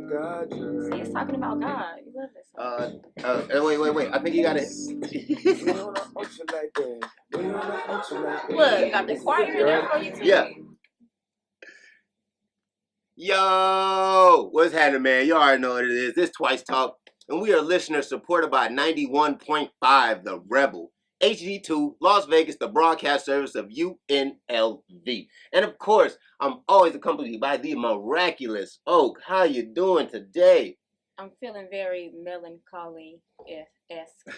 God. See, it's talking about God. You love this song. Wait. I think you got it. Look, got the choir there for you too. Yeah. Yo, what's happening, man? You already know what it is. This Twice Talk, and we are listeners supported by 91.5 The Rebel, HD2, Las Vegas, the broadcast service of UNLV. And of course, I'm always accompanied by the miraculous Oak. How you doing today? I'm feeling very melancholy-esque.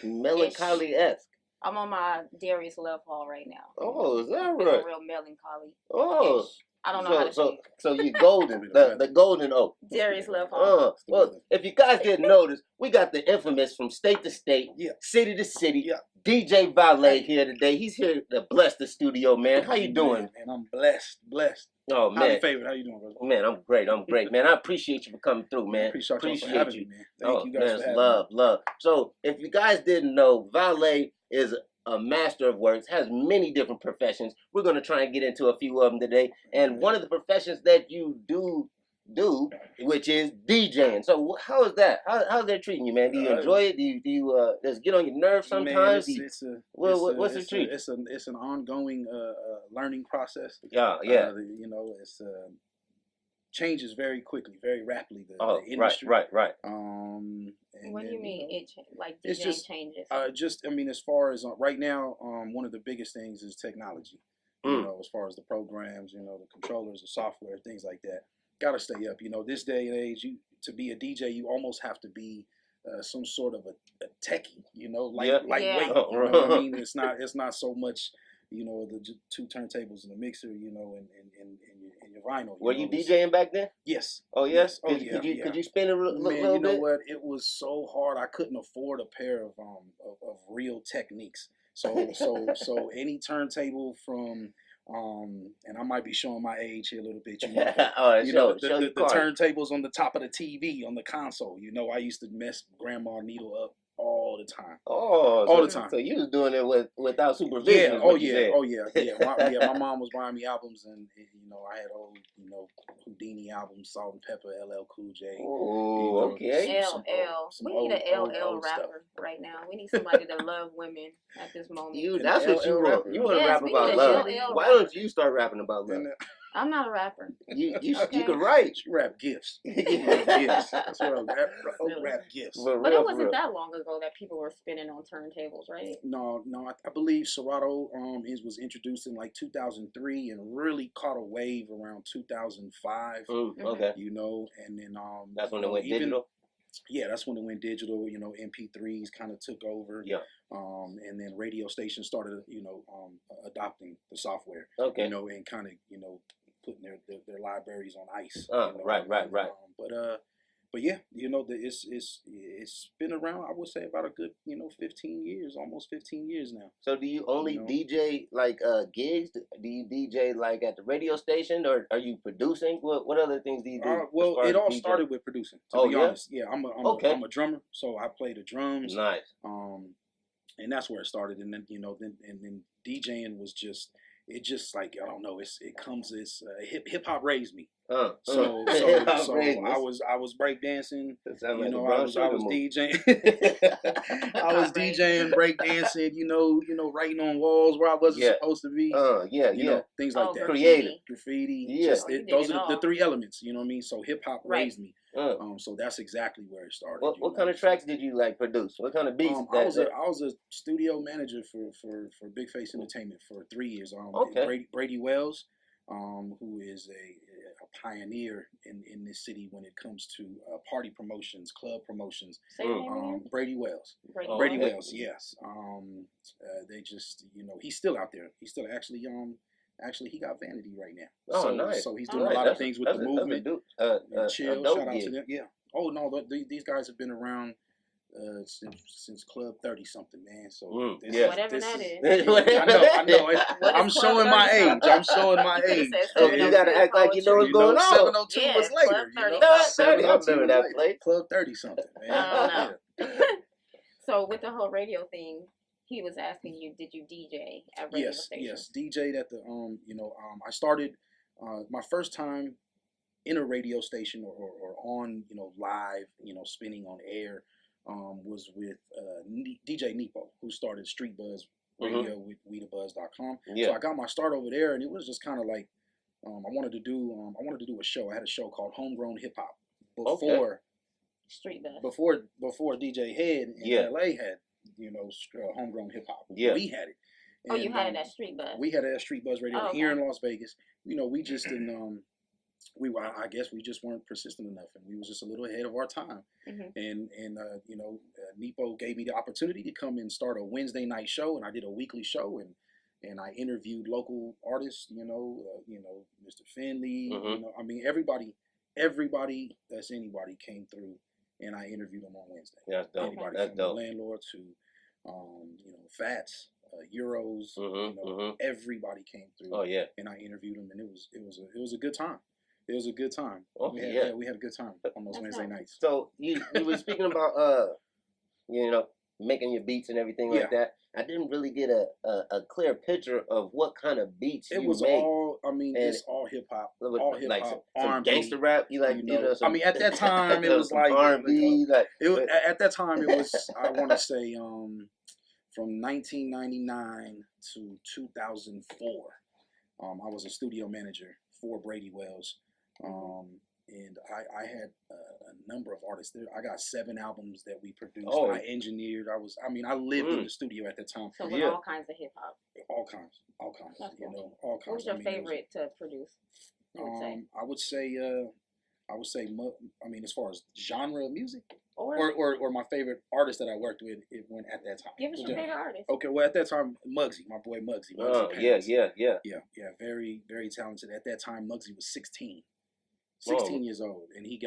Melancholy-esque. I'm on my Darius Love Hall right now. Oh, is that I'm right? feeling real melancholy. Oh. I don't know how to say it. So you're golden, the golden oak. Darius Love Hall. Well, if you guys didn't notice, we got the infamous from state to state, city to city, DJ Valet here today. He's here to bless the studio, man. How you doing? And I'm blessed. Oh, man. Highly favored. How you doing, brother? Man, I'm great, man. I appreciate you for coming through, man. Appreciate you for having me, man. Thank you guys for having me. Love. So, if you guys didn't know, Valet is a master of words, has many different professions. We're going to try and get into a few of them today. And one of the professions that you do, which is DJing. So how is that? How's that treating you, man? Do you enjoy it? Do you does it get on your nerves sometimes? Man, what's the treat? It's an ongoing learning process. Yeah. It's changes very quickly, very rapidly. The industry. Right. What do you mean? DJing changes? As far as right now, one of the biggest things is technology. You know, as far as the programs, the controllers, the software, things like that. Got to stay up. This day and age, to be a DJ, you almost have to be some sort of a techie. Lightweight. You know what I mean? It's not so much. The two turntables and the mixer. And your vinyl. Were you DJing back then? Yes. Oh yes. Oh yeah. Could you spin it a little bit? You know what? It was so hard. I couldn't afford a pair of real Techniques. So any turntable from and I might be showing my age here a little bit. The turntables on the top of the TV on the console. I used to mess Grandma Needle up all the time. All the time. So you was doing it without supervision. My mom was buying me albums, and I had old Houdini albums, Salt and Pepper, LL Cool J. Oh, okay. We need an LL rapper right now. We need somebody to love women at this moment. That's what you want. You want to rap about love. Why don't you start rapping about love? I'm not a rapper. You can write. You rap gifts. That's what I rap gifts. But it wasn't that long ago that people were spinning on turntables, right? No. I believe Serato was introduced in like 2003 and really caught a wave around 2005. Okay. And then that's when it went digital. Yeah, that's when it went digital. MP3s kind of took over. Yeah. And then radio stations started, adopting the software. Okay. And kind of, putting their libraries on ice. Right. But yeah, it's been around. I would say about a good 15 years, almost 15 years now. So do you only DJ like gigs? Do you DJ like at the radio station, or are you producing? What other things do you do? Well, it all started with producing. To be honest, yeah, I'm a drummer, so I play the drums. Nice. And that's where it started, and then then DJing was just. It just like I don't know. It's hip hop raised me. So I was breakdancing. I was DJing. I was DJing, breakdancing. Writing on walls where I wasn't supposed to be. Things like that. Creative, graffiti. Yeah, those are the three elements. You know what I mean? So hip hop raised me. So that's exactly where it started. What kind of tracks did you produce? What kind of beats? I was a studio manager for Big Face Entertainment for 3 years. Brady Wells, who is a pioneer in this city when it comes to party promotions, club promotions. Brady Wells. Brady Wells, yes. They just he's still out there. He's still actually he got Vanity right now. Nice. So he's doing a lot of things with the movement. Chill, shout out to them. Yeah. Oh no, these guys have been around since Club 30 something, man. So whatever that is. I know. I'm showing my age. So you gotta act like you know what's going on. 702 was later. I remember that place. Club 30 something, man. So with the whole radio thing, he was asking you, did you DJ at radio stations? Yes, DJ'd at the I started my first time in a radio station or on, live, spinning on air, was with DJ Nepo, who started Street Buzz Radio with WeTheBuzz.com. Yeah. So I got my start over there, and it was just kind of like I wanted to do a show. I had a show called Homegrown Hip Hop before Street Buzz. Before DJ Head in LA had Homegrown Hip Hop. Yeah. We had it. And, you had it at Street Buzz. We had it at Street Buzz Radio here in Las Vegas. We just didn't. I guess we just weren't persistent enough, and we was just a little ahead of our time. And Nepo gave me the opportunity to come and start a Wednesday night show, and I did a weekly show, and I interviewed local artists. Mr. Finley. I mean, everybody that's anybody came through, and I interviewed them on Wednesday. That's dope. Anybody That's from dope. the landlord to Fats. Euros, everybody came through. Oh yeah, and I interviewed them, and it was a good time. It was a good time. Okay, we had a good time on those Wednesday nights. So you were speaking about making your beats and everything like that. I didn't really get a clear picture of what kind of beats it you was make. It's all hip hop, all hip like hop, some R&B, gangster rap. I mean, at that time it was like R&B. At that time it was I want to say from 1999 to 2004. I was a studio manager for Brady Wells, and I had a number of artists there. I got 7 albums that we produced. I engineered. I lived in the studio at the time. So with all kinds of hip hop. All kinds. That's cool. All kinds. What was your favorite to produce? I would say, as far as genre of music, or my favorite artist that I worked with, it went at that time. Give us your favorite artist. Okay, well at that time, Muggsy, my boy Muggsy. Yeah. Very, very talented. At that time, Muggsy was 16 years old, and he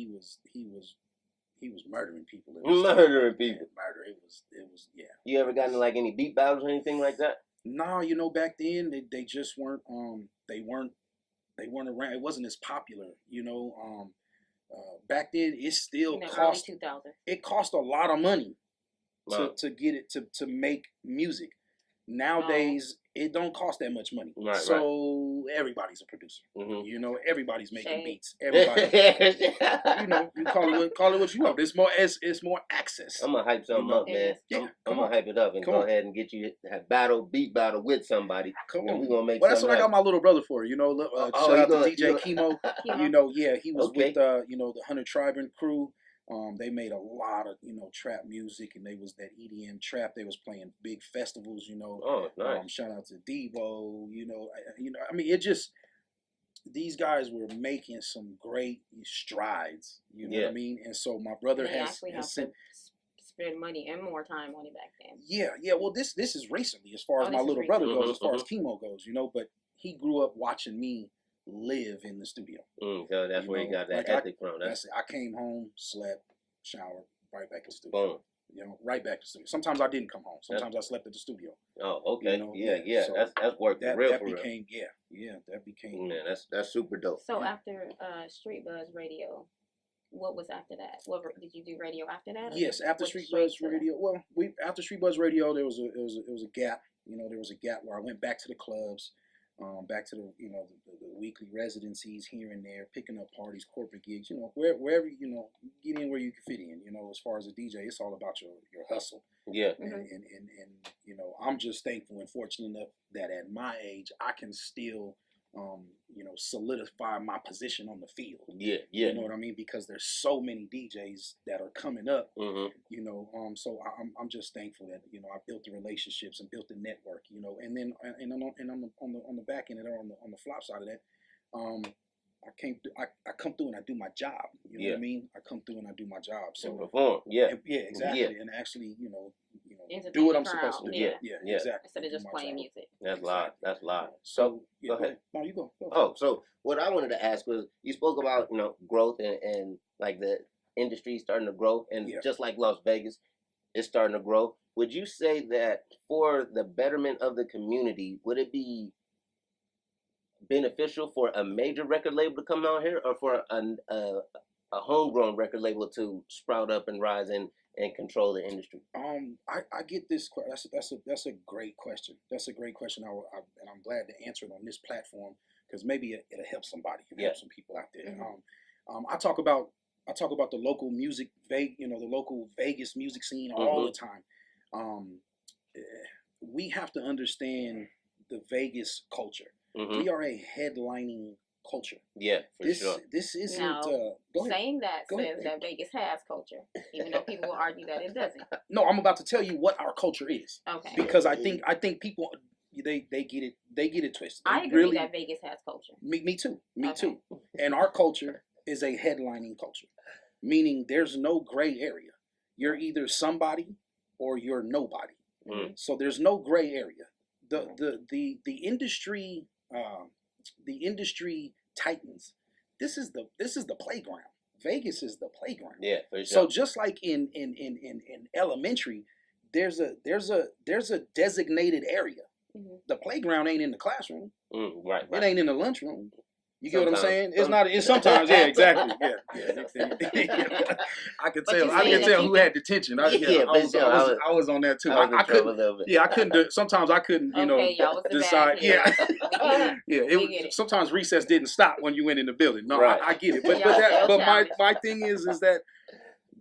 was murdering people. Murdering people. Murder. It was. You ever gotten like any beat battles or anything like that? No, back then they just weren't. They weren't around. It wasn't as popular. Back then it still cost. It cost a lot of money to get it to make music. Nowadays it don't cost that much money. So everybody's a producer. Everybody's making beats. Everybody. You call it what you want. It's more access. I'm gonna hype something up, man. Yeah, I'm gonna hype it up and go ahead and get you a beat battle with somebody. Come on, we're gonna make. Well, that's what I got my little brother for. Shout out to DJ Chemo. He was with the 100 Tribune crew. They made a lot of trap music, and they was that EDM trap. They was playing big festivals. Oh, nice. Shout out to Devo. It just, these guys were making some great strides. You know what I mean? And so my brother has spent money and more time on it back then. Yeah. Well, this is recently, as far as my little brother goes, as far as Chemo goes. But he grew up watching me live in the studio. So that's where you got that ethic from. That's it. I came home, slept, showered, right back to the studio. Boom. Right back to the studio. Sometimes I didn't come home. Sometimes I slept at the studio. Oh, okay. So that's work for real. That became. Man, that's super dope. So after Street Buzz Radio, what was after that? What did you do radio after that? Yes, after Street Buzz Radio. Well, after Street Buzz Radio, there was a gap. There was a gap where I went back to the clubs. Back to the the weekly residencies here and there, picking up parties, corporate gigs, wherever get in where you can fit in. As far as a DJ, it's all about your hustle. Yeah. And I'm just thankful and fortunate enough that at my age I can still solidify my position on the field. Yeah. You know what I mean? Because there's so many DJs that are coming up. So I'm just thankful that I built the relationships and built the network. And then on the back end or on the flop side of that, I come through and I do my job. You know what I mean? I come through and I do my job. So perform. Yeah, exactly. Yeah. And actually, do what I'm supposed to do. Yeah, Exactly. Instead of just playing music. That's live. That's live. So go ahead. No, you go. So what I wanted to ask was, you spoke about growth and like the industry starting to grow, and just like Las Vegas, it's starting to grow. Would you say that for the betterment of the community, would it be beneficial for a major record label to come out here, or for a homegrown record label to sprout up and rise and control the industry? I get this. That's a great question. That's a great question. And I'm glad to answer it on this platform. because maybe it'll help somebody, Yeah. help some people out there. I talk about the local music, the local Vegas music scene all the time. We have to understand the Vegas culture. We are a headlining culture. Yeah, for sure. This isn't. Now, go ahead. saying that Go says ahead. that Vegas has culture, even though people will argue that it doesn't. No, I'm about to tell you what our culture is. Okay. Because I think people they get it twisted. I agree that Vegas has culture. Me too. Me too. And our culture is a headlining culture, meaning there's no gray area. You're either somebody or you're nobody. So there's no gray area. The industry tightens. This is the playground. Vegas is the playground. Yeah, for sure. So just like in elementary, there's a designated area. The playground ain't in the classroom. Right. It ain't in the lunchroom. You get what I'm saying? Sometimes. It's not. It's sometimes. Yeah, exactly. Yeah. I could tell who had detention. I was on that too. I couldn't. Yeah, I couldn't. Sometimes I couldn't. Y'all was decide. Yeah. Yeah. Sometimes recess didn't stop when you went in the building. No, right. I get it. But my thing is that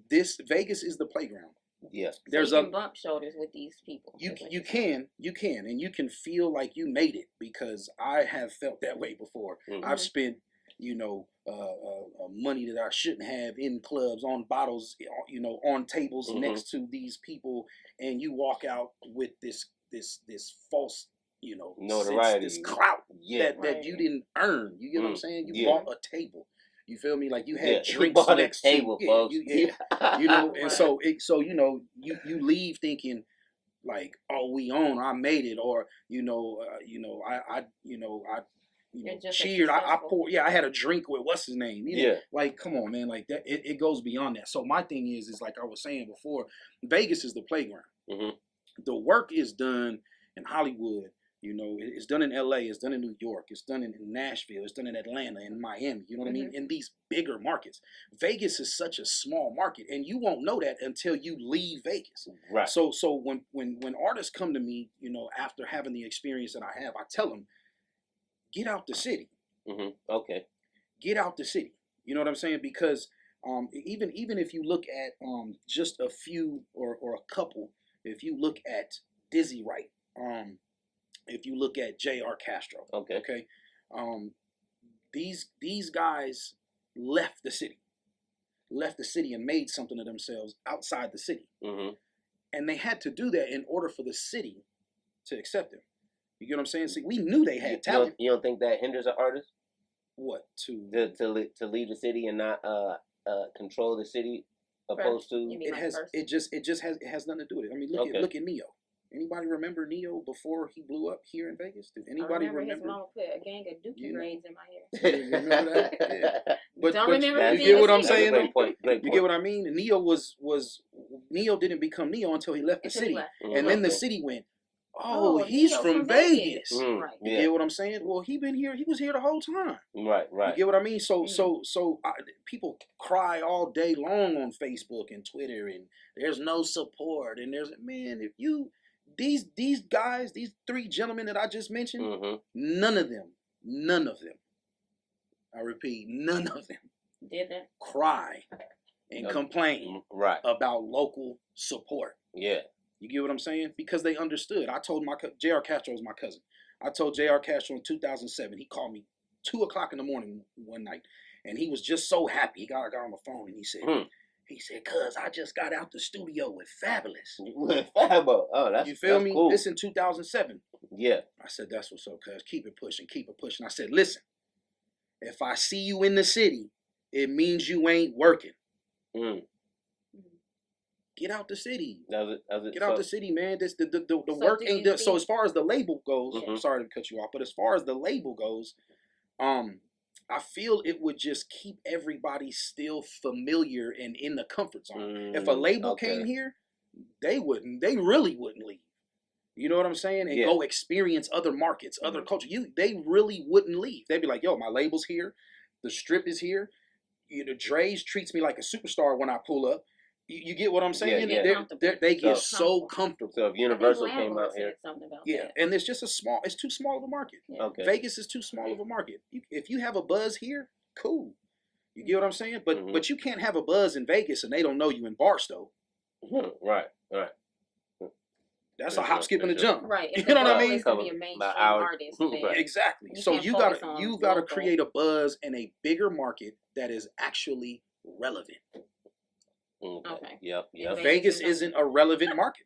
this Vegas is the playground. Yeah. There's you can bump shoulders with these people. You can, and you can feel like you made it, because I have felt that way before. I've spent, money that I shouldn't have in clubs, on bottles, on tables next to these people, and you walk out with this false, notoriety, this clout that you didn't earn. You get what I'm saying? You bought a table. You feel me? Like you had drinks next to table, folks. And so you leave thinking like, oh, we own, I made it, or I cheered, I poured, I had a drink with what's his name, like, come on, man, like that. It goes beyond that. So my thing is like I was saying before, Vegas is the playground. The work is done in Hollywood. It's done in LA, it's done in New York, it's done in Nashville, it's done in Atlanta, in Miami, you know what I mean? In these bigger markets. Vegas is such a small market, and you won't know that until you leave Vegas. Right. So when artists come to me, after having the experience that I have, I tell them, get out the city. Okay. Get out the city. You know what I'm saying? Because even if you look at just a few or a couple, if you look at Dizzy Wright, if you look at J.R. Castro, okay, these guys left the city and made something of themselves outside the city, and they had to do that in order for the city to accept them. You get what I'm saying? See, we knew they had talent. You don't think that hinders an artist? What to leave the city and not control the city, opposed to it has nothing to do with it. I mean, look at Neo. Anybody remember Neo before he blew up here in Vegas? Did anybody remember? His mom put a gang of dookie braids in my hair. You remember that? Yeah. But remember you get what I'm That's saying? Great point. You get what I mean? Neo didn't become Neo until he left the city, and then the city went, oh, he's from Vegas. Right. You get what I'm saying? Well, he was here the whole time. Right. You get what I mean? So people cry all day long on Facebook and Twitter, and there's no support, and if you these guys, these three gentlemen that I just mentioned, none of them, I repeat, none of them didn't cry and complain about local support. Yeah. You get what I'm saying? Because they understood. I told J.R. Castro was my cousin. I told J.R. Castro in 2007. He called me 2:00 in the morning one night, and he was just so happy. He got on the phone and he said, "Cuz I just got out the studio with Fabulous." With Fabo. Oh, that's you feel me? Cool. This in 2007. Yeah. I said, "That's what's up, cuz. Keep it pushing. I said, "Listen, if I see you in the city, it means you ain't working. Get out the city. Get out the city, man. The work ain't done." So as far as the label goes, I'm sorry to cut you off, but as far as the label goes, I feel it would just keep everybody still familiar and in the comfort zone. If a label came here, they really wouldn't leave. You know what I'm saying? And go experience other markets, other culture. They really wouldn't leave. They'd be like, yo, my label's here. The strip is here. Dre's treats me like a superstar when I pull up. You get what I'm saying? Yeah. They get so comfortable. So if Universal came out here, and it's just it's too small of a market. Yeah. Okay. Vegas is too small of a market. If you have a buzz here, cool. You get what I'm saying? But you can't have a buzz in Vegas and they don't know you in Barstow. Right. That's a hop, skip, and a jump. Right. You know what I mean? To be a mainstream artist. Right. Exactly. So you gotta create a buzz in a bigger market that is actually relevant. Okay. Yep. Vegas isn't a relevant market.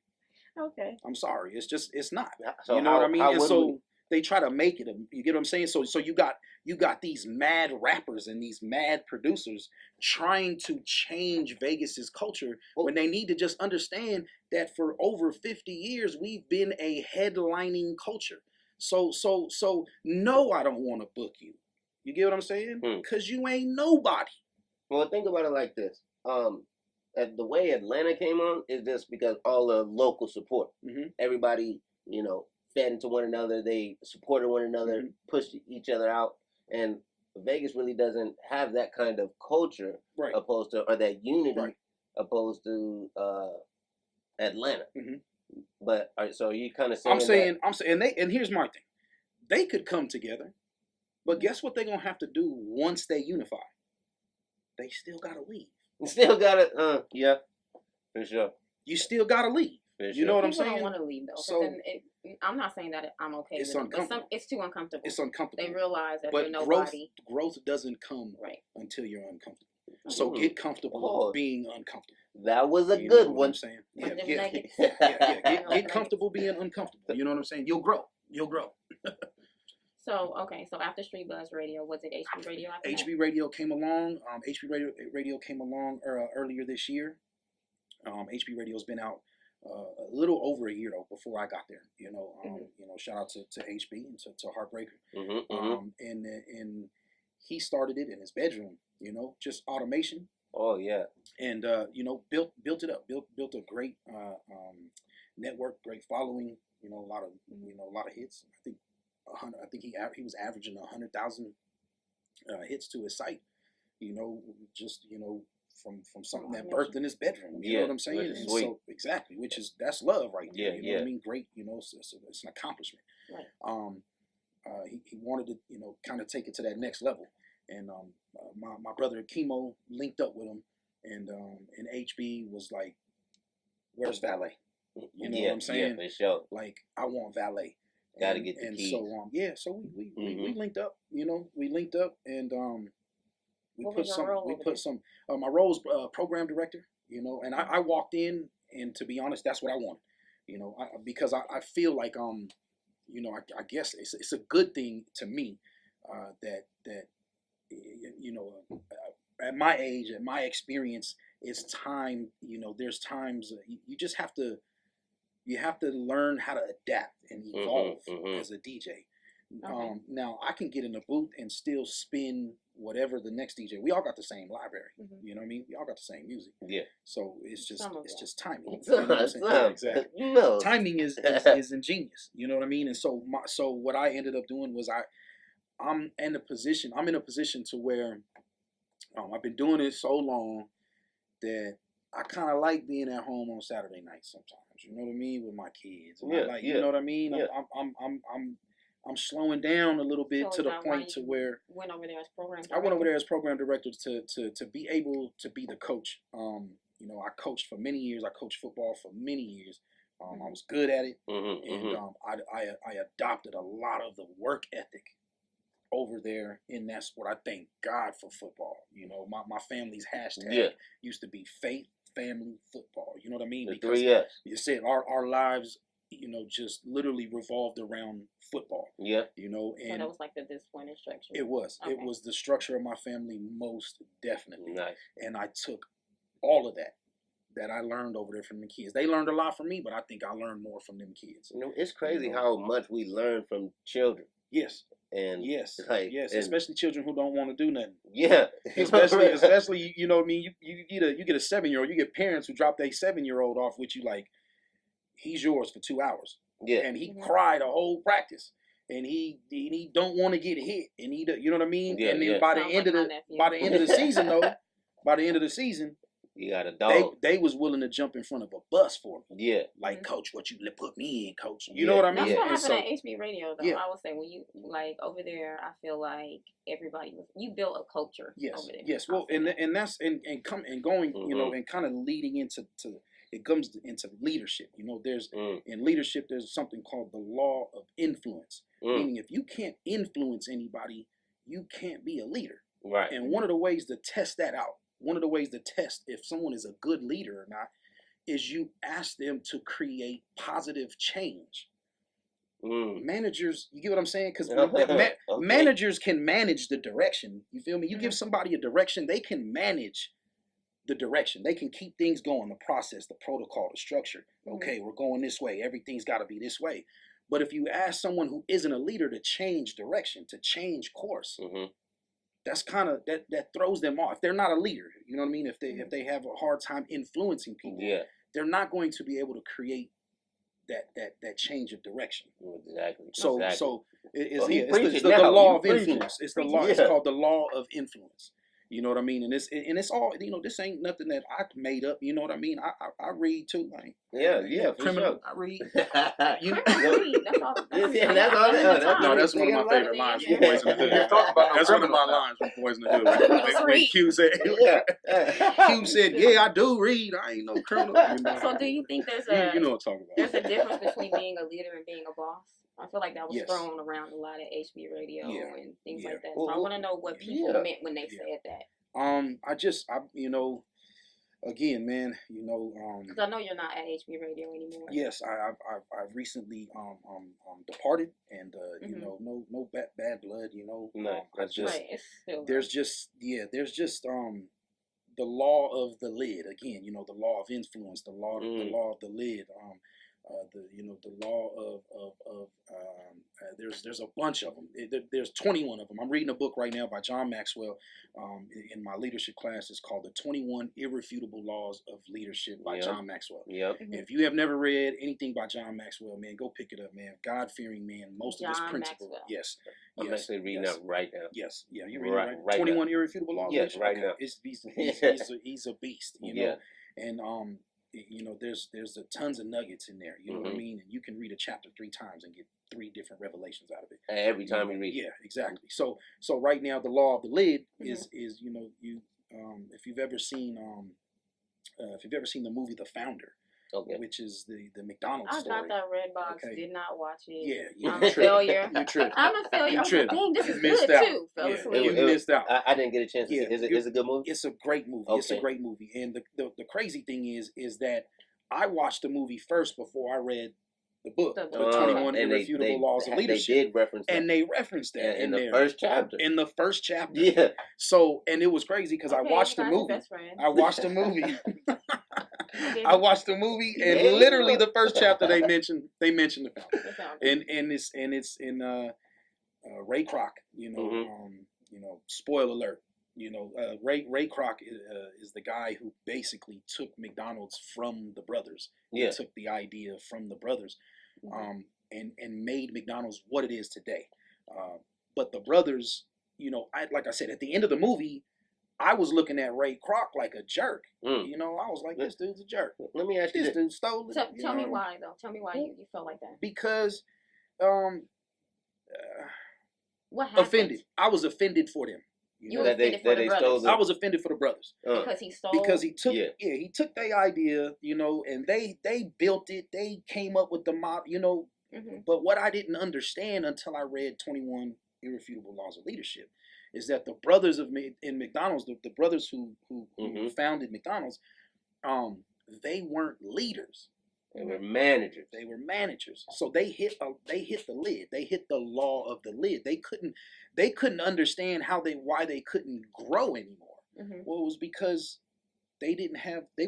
Okay. I'm sorry. It's not. So you know what I mean? And so they try to make it. You get what I'm saying? So you got these mad rappers and these mad producers trying to change Vegas's culture when they need to just understand that for over 50 years we've been a headlining culture. So no, I don't want to book you. You get what I'm saying? Because you ain't nobody. Well, think about it like this. The way Atlanta came on is just because all the local support. Everybody, fed into one another. They supported one another, pushed each other out. And Vegas really doesn't have that kind of culture, opposed to, or that unity, opposed to Atlanta. But so you kind of saying I'm saying, and here's my thing: they could come together, but guess what they're gonna have to do once they unify? They still gotta leave. Still gotta, yeah, for sure. You still gotta leave. You know what I'm saying? I don't want to leave though. So then I'm not saying that I'm okay with it, but it's too uncomfortable. It's uncomfortable. They realize that but they're nobody. Growth doesn't come until you're uncomfortable. So get comfortable being uncomfortable. That was a good one. What I'm saying? Get comfortable being uncomfortable. You know what I'm saying? You'll grow. So after Street Buzz Radio, was it HB Radio? HB Radio came along. HB Radio came along earlier this year. HB Radio's been out a little over a year though before I got there. Shout out to HB and to Heartbreaker. And he started it in his bedroom. Just automation. Oh yeah. And built it up. Built a great network, great following. A lot of hits. I think he was averaging 100,000 hits to his site. From something that birthed in his bedroom. You know what I'm saying? And so exactly, that's love right there. You know what I mean? Great. It's an accomplishment. Right. He wanted to kind of take it to that next level, and my brother Chemo linked up with him, and HB was like, "Where's Valet?" You know what I'm saying? Yeah, for sure. Like, I want Valet. Gotta get the keys. So we linked up. We linked up, and my role was program director. And I walked in, and to be honest, that's what I wanted. Because I feel like I guess it's a good thing to me that at my age, at my experience, it's time. There's times you just have to. You have to learn how to adapt and evolve as a DJ. Now, I can get in the booth and still spin whatever the next DJ. We all got the same library. You know what I mean? We all got the same music. Yeah. So it's just timing. You know what I'm saying? Exactly. No. Timing is ingenious. You know what I mean? And so what I ended up doing was I'm in a position to where I've been doing it so long that I kind of like being at home on Saturday nights sometimes. You know what I mean, with my kids. And you know what I mean. Yeah. I'm slowing down a little bit to the point to where went over there as program director. I went over there as program director to be able to be the coach. I coached for many years. I coached football for many years. I was good at it, and I adopted a lot of the work ethic over there, and that's what I thank God for football. My family's hashtag used to be faith, family, football. You know what I mean? Because you said our lives, just literally revolved around football. Yeah. And so that was like the disappointing structure. It was. Okay. It was the structure of my family, most definitely. Nice. And I took all of that I learned over there from the kids. They learned a lot from me, but I think I learned more from them kids. It's crazy how much we learn from children. Yes. And yes, especially children who don't want to do nothing. Yeah, especially you know what I mean. You get a 7-year-old. You get parents who drop their 7-year-old off with you like, he's yours for 2 hours. Yeah, and he cried a whole practice, and he don't want to get hit, and you know what I mean. Yeah, and then by the end of the season, You got a dog. They was willing to jump in front of a bus for me. Yeah. Like, coach, what you put me in, coach? You know what I mean? That's what happened so, at HB Radio, though. I would say when you like over there, I feel like everybody was you built a culture. Over there. Yes. Well, and that's and going, you know, and kind of leading into it comes into leadership. You know, there's in leadership there's something called the law of influence. Meaning, if you can't influence anybody, you can't be a leader. Right. And one of the ways to test that out, one of the ways to test if someone is a good leader or not, is you ask them to create positive change. Managers, you get what I'm saying? Because managers can manage the direction. You feel me? You give somebody a direction, they can manage the direction. They can keep things going, the process, the protocol, the structure. Okay, we're going this way. Everything's got to be this way. But if you ask someone who isn't a leader to change direction, to change course, that's kind of that throws them off. If they're not a leader, you know what I mean? If they have a hard time influencing people, they're not going to be able to create that change of direction. Exactly. So it's the law of influence. It's the law. It's called the law of influence. You know what I mean? And it's all, you know, this ain't nothing that I made up. You know what I mean? I read too. Like, criminal. Sure. I read. You know, that's all. No, that's one of my favorite lines from Boys in the Hood. That's one of my lines from Boys in the Hood. When Q said, "Yeah, I do read. I ain't no criminal." You know? So, do you think there's a you know what I'm talking about? There's a difference between being a leader and being a boss? I feel like that was thrown around a lot at HB Radio and things like that. So I want to know what people meant when they said that. You know, again, man, you know, because I know you're not at HB Radio anymore. Yes, I've recently departed, and you know, no bad blood, you know. No, that's just there's just the law of the lid again. You know, the law of influence, the law of the lid. The law of there's a bunch of them. There's 21 of them. I'm reading a book right now by John Maxwell in my leadership class. It's called The 21 Irrefutable Laws of Leadership by John Maxwell. If you have never read anything by John Maxwell, man, go pick it up, man. God-fearing man. Most of his principles. Yes. I'm actually reading that right now. Yes. Yeah, you're reading right 21 now. Irrefutable Laws of Leadership? Right now. He's a beast, you know. And you know, there's tons of nuggets in there. You know what I mean? And you can read a chapter 3 times and get 3 different revelations out of it. Every time you read. Yeah, exactly. So right now, the law of the lid is you know, you if you've ever seen the movie The Founder. Which is the McDonald's story. I got that red box. Did not watch it. Yeah, I'm a failure. You tripped. I'm a failure. You tripped. Dang, this is missed good out. too. You missed out. I didn't get a chance to see it. Is it a good movie? It's a great movie. It's a great movie. And the crazy thing is that I watched the movie first before I read the book, the 21 Irrefutable Laws of Leadership. They did reference that. And they referenced that in the first chapter. In the first chapter. Yeah. So, and it was crazy because I watched the movie. I watched the movie. I watched the movie, and literally the first chapter they mentioned the Founder, and it's in Ray Kroc. You know, spoiler alert. You know, Ray Kroc is the guy who basically took McDonald's from the brothers. He took the idea from the brothers, and made McDonald's what it is today. But the brothers, you know, like I said, at the end of the movie, I was looking at Ray Kroc like a jerk. You know, I was like, this dude's a jerk. Let me ask you this dude stole it. Tell me why, though. Tell me why you felt like that. Because, what happened? Offended. I was offended for them. You were offended for the brothers. I was offended for the brothers. Because he stole. Because he took, he took their idea, you know, and they built it. They came up with the model, you know. But what I didn't understand until I read 21 Irrefutable Laws of Leadership is that the brothers in McDonald's, the brothers who founded McDonald's, they weren't leaders. They were managers. They were managers. So they hit the lid. They hit the law of the lid. They couldn't understand why they couldn't grow anymore. Well, it was because they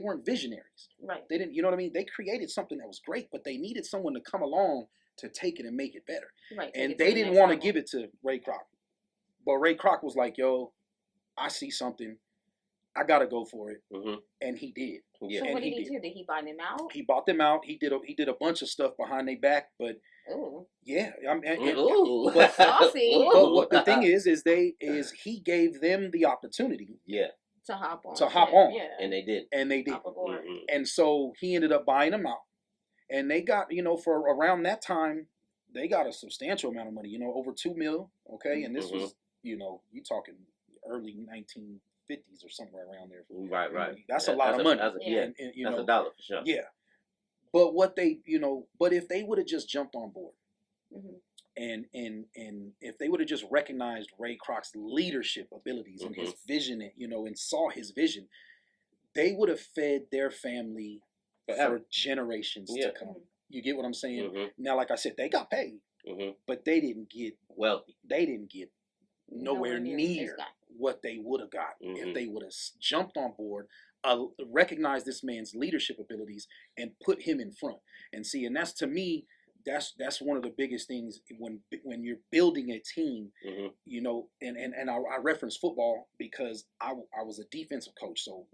weren't visionaries. Right. They didn't, you know what I mean? They created something that was great, but they needed someone to come along to take it and make it better. Right. And they didn't want to give it to Ray Kroc. But Ray Kroc was like, yo, I see something. I got to go for it. And he did. Yeah. So what did he do? Did he buy them out? He bought them out. He did a bunch of stuff behind their back, but yeah, but saucy. But what the thing is he gave them the opportunity. Yeah. to hop on. Yeah. And they did. Mm-hmm. And so he ended up buying them out. And they got, for around that time, they got a substantial amount of money, over $2 million. Okay. And this was, you talking early 1950s or somewhere around there. Right. That's a lot of money. That's $1 for sure. Yeah. But what they, but if they would have just jumped on board, and if they would have just recognized Ray Kroc's leadership abilities and his vision, and saw his vision, they would have fed their family for generations to come. You get what I'm saying? Now, like I said, they got paid, but they didn't get wealthy. They didn't get nowhere near what they would have got if they would have jumped on board, recognized this man's leadership abilities, and put him in front. And see, and that's, to me, that's one of the biggest things when you're building a team, and I reference football because I was a defensive coach. So,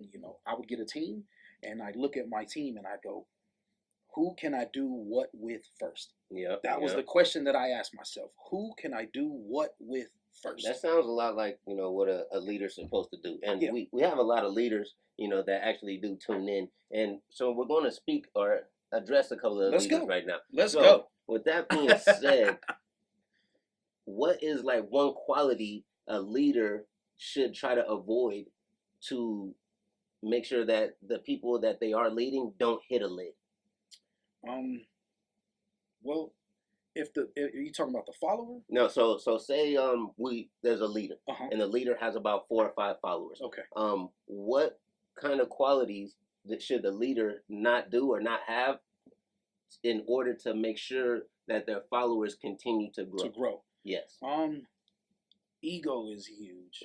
I would get a team and I'd look at my team and I'd go, who can I do what with first? That was the question that I asked myself. Who can I do what with first? That sounds a lot like, what a leader's supposed to do. And we have a lot of leaders, that actually do tune in. And so we're going to speak or address a couple of leaders right now. Let's go. With that being said, what is like one quality a leader should try to avoid to make sure that the people that they are leading don't hit a lid? Well, are you talking about the follower? No, so say there's a leader, and the leader has about 4 or 5 followers. Okay. What kind of qualities should the leader not do or not have in order to make sure that their followers continue to grow? Yes. Ego is huge.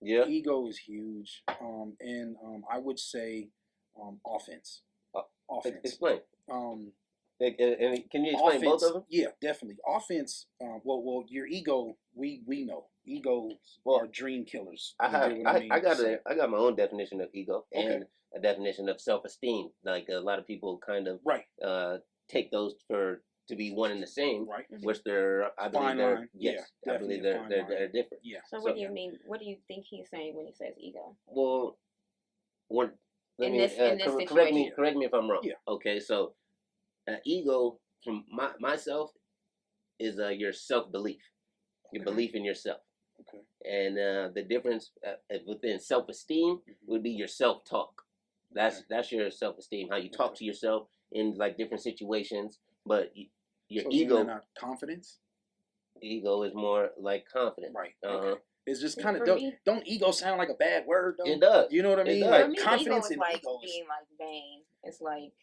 Yeah. Ego is huge. And I would say offense. Offense. Explain. And can you explain both of them? Yeah, definitely. Offense. Well, your ego. We know egos are dream killers. I got my own definition of ego and a definition of self-esteem. Like a lot of people kind of take those to be one and the same, which I believe they're different. Yeah. So what do you mean? What do you think he's saying when he says ego? Well, in this situation, correct me if I'm wrong. Yeah. Okay, so ego from myself is your self-belief, your belief in yourself. Okay. And the difference within self-esteem would be your self-talk. That's your self-esteem, how you talk to yourself in like different situations. But your ego, not confidence. Ego is more like confidence. Right. Okay. It's just kind of don't ego sound like a bad word though? It does. You know what I mean? Like me, confidence ego is like egos. being like vain. It's like,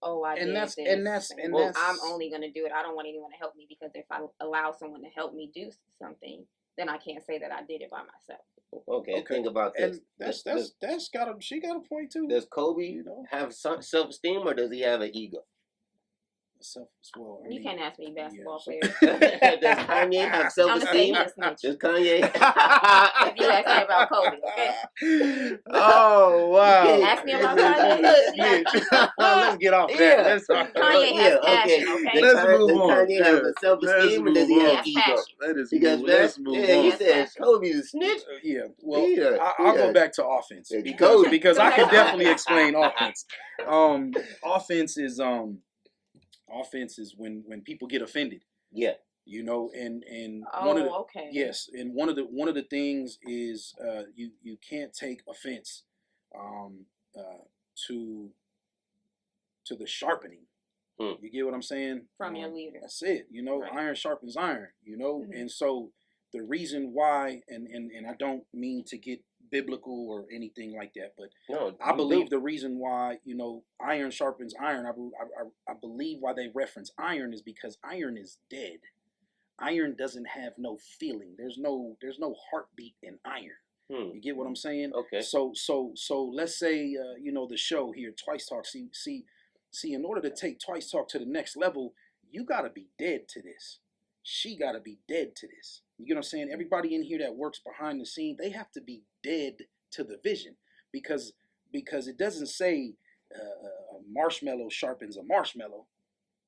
oh, I and did that's, this. And that's I'm only gonna do it. I don't want anyone to help me because if I allow someone to help me do something, then I can't say that I did it by myself. Okay. Think about this. And she got a point too. Does Kobe have self-esteem or does he have an ego? You can't ask me basketball players. Does Kanye have self-esteem? Does Kanye? If you ask me about Kobe, okay? Oh wow! Ask me about Kanye. Let's get off that. Kanye has passion. Okay. Let's move on. Does Kanye have self-esteem or does he have ego? Let's move on. He said Kobe's a snitch. Yeah. Well, I'll go back to offense because I can definitely explain offense. Offense is when people get offended. Yeah. And yes, and one of the things is you can't take offense to the sharpening. You get what I'm saying? From your leader. That's it. Iron sharpens iron, and so the reason why and I don't mean to get biblical or anything like that, but I believe the reason why iron sharpens iron, I believe why they reference iron is because iron is dead. Iron doesn't have no feeling. There's no heartbeat in iron. You get what I'm saying? Okay. So let's say the show here, Twice Talk. See, in order to take Twice Talk to the next level, you gotta be dead to this. She gotta be dead to this. You get what I'm saying? Everybody in here that works behind the scene, they have to be dead to the vision, because it doesn't say a marshmallow sharpens a marshmallow.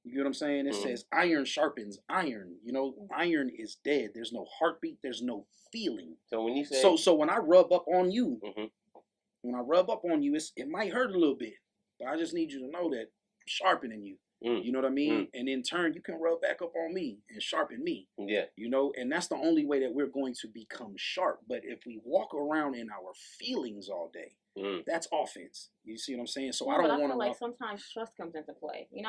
You get what I'm saying? It says iron sharpens iron. You know, iron is dead. There's no heartbeat. There's no feeling. So when you say so when I rub up on you, it might hurt a little bit, but I just need you to know that I'm sharpening you. You know what I mean? And in turn, you can rub back up on me and sharpen me. Yeah. You know, and that's the only way that we're going to become sharp. But if we walk around in our feelings all day, that's offense. You see what I'm saying? So I don't want to. Like sometimes trust comes into play. You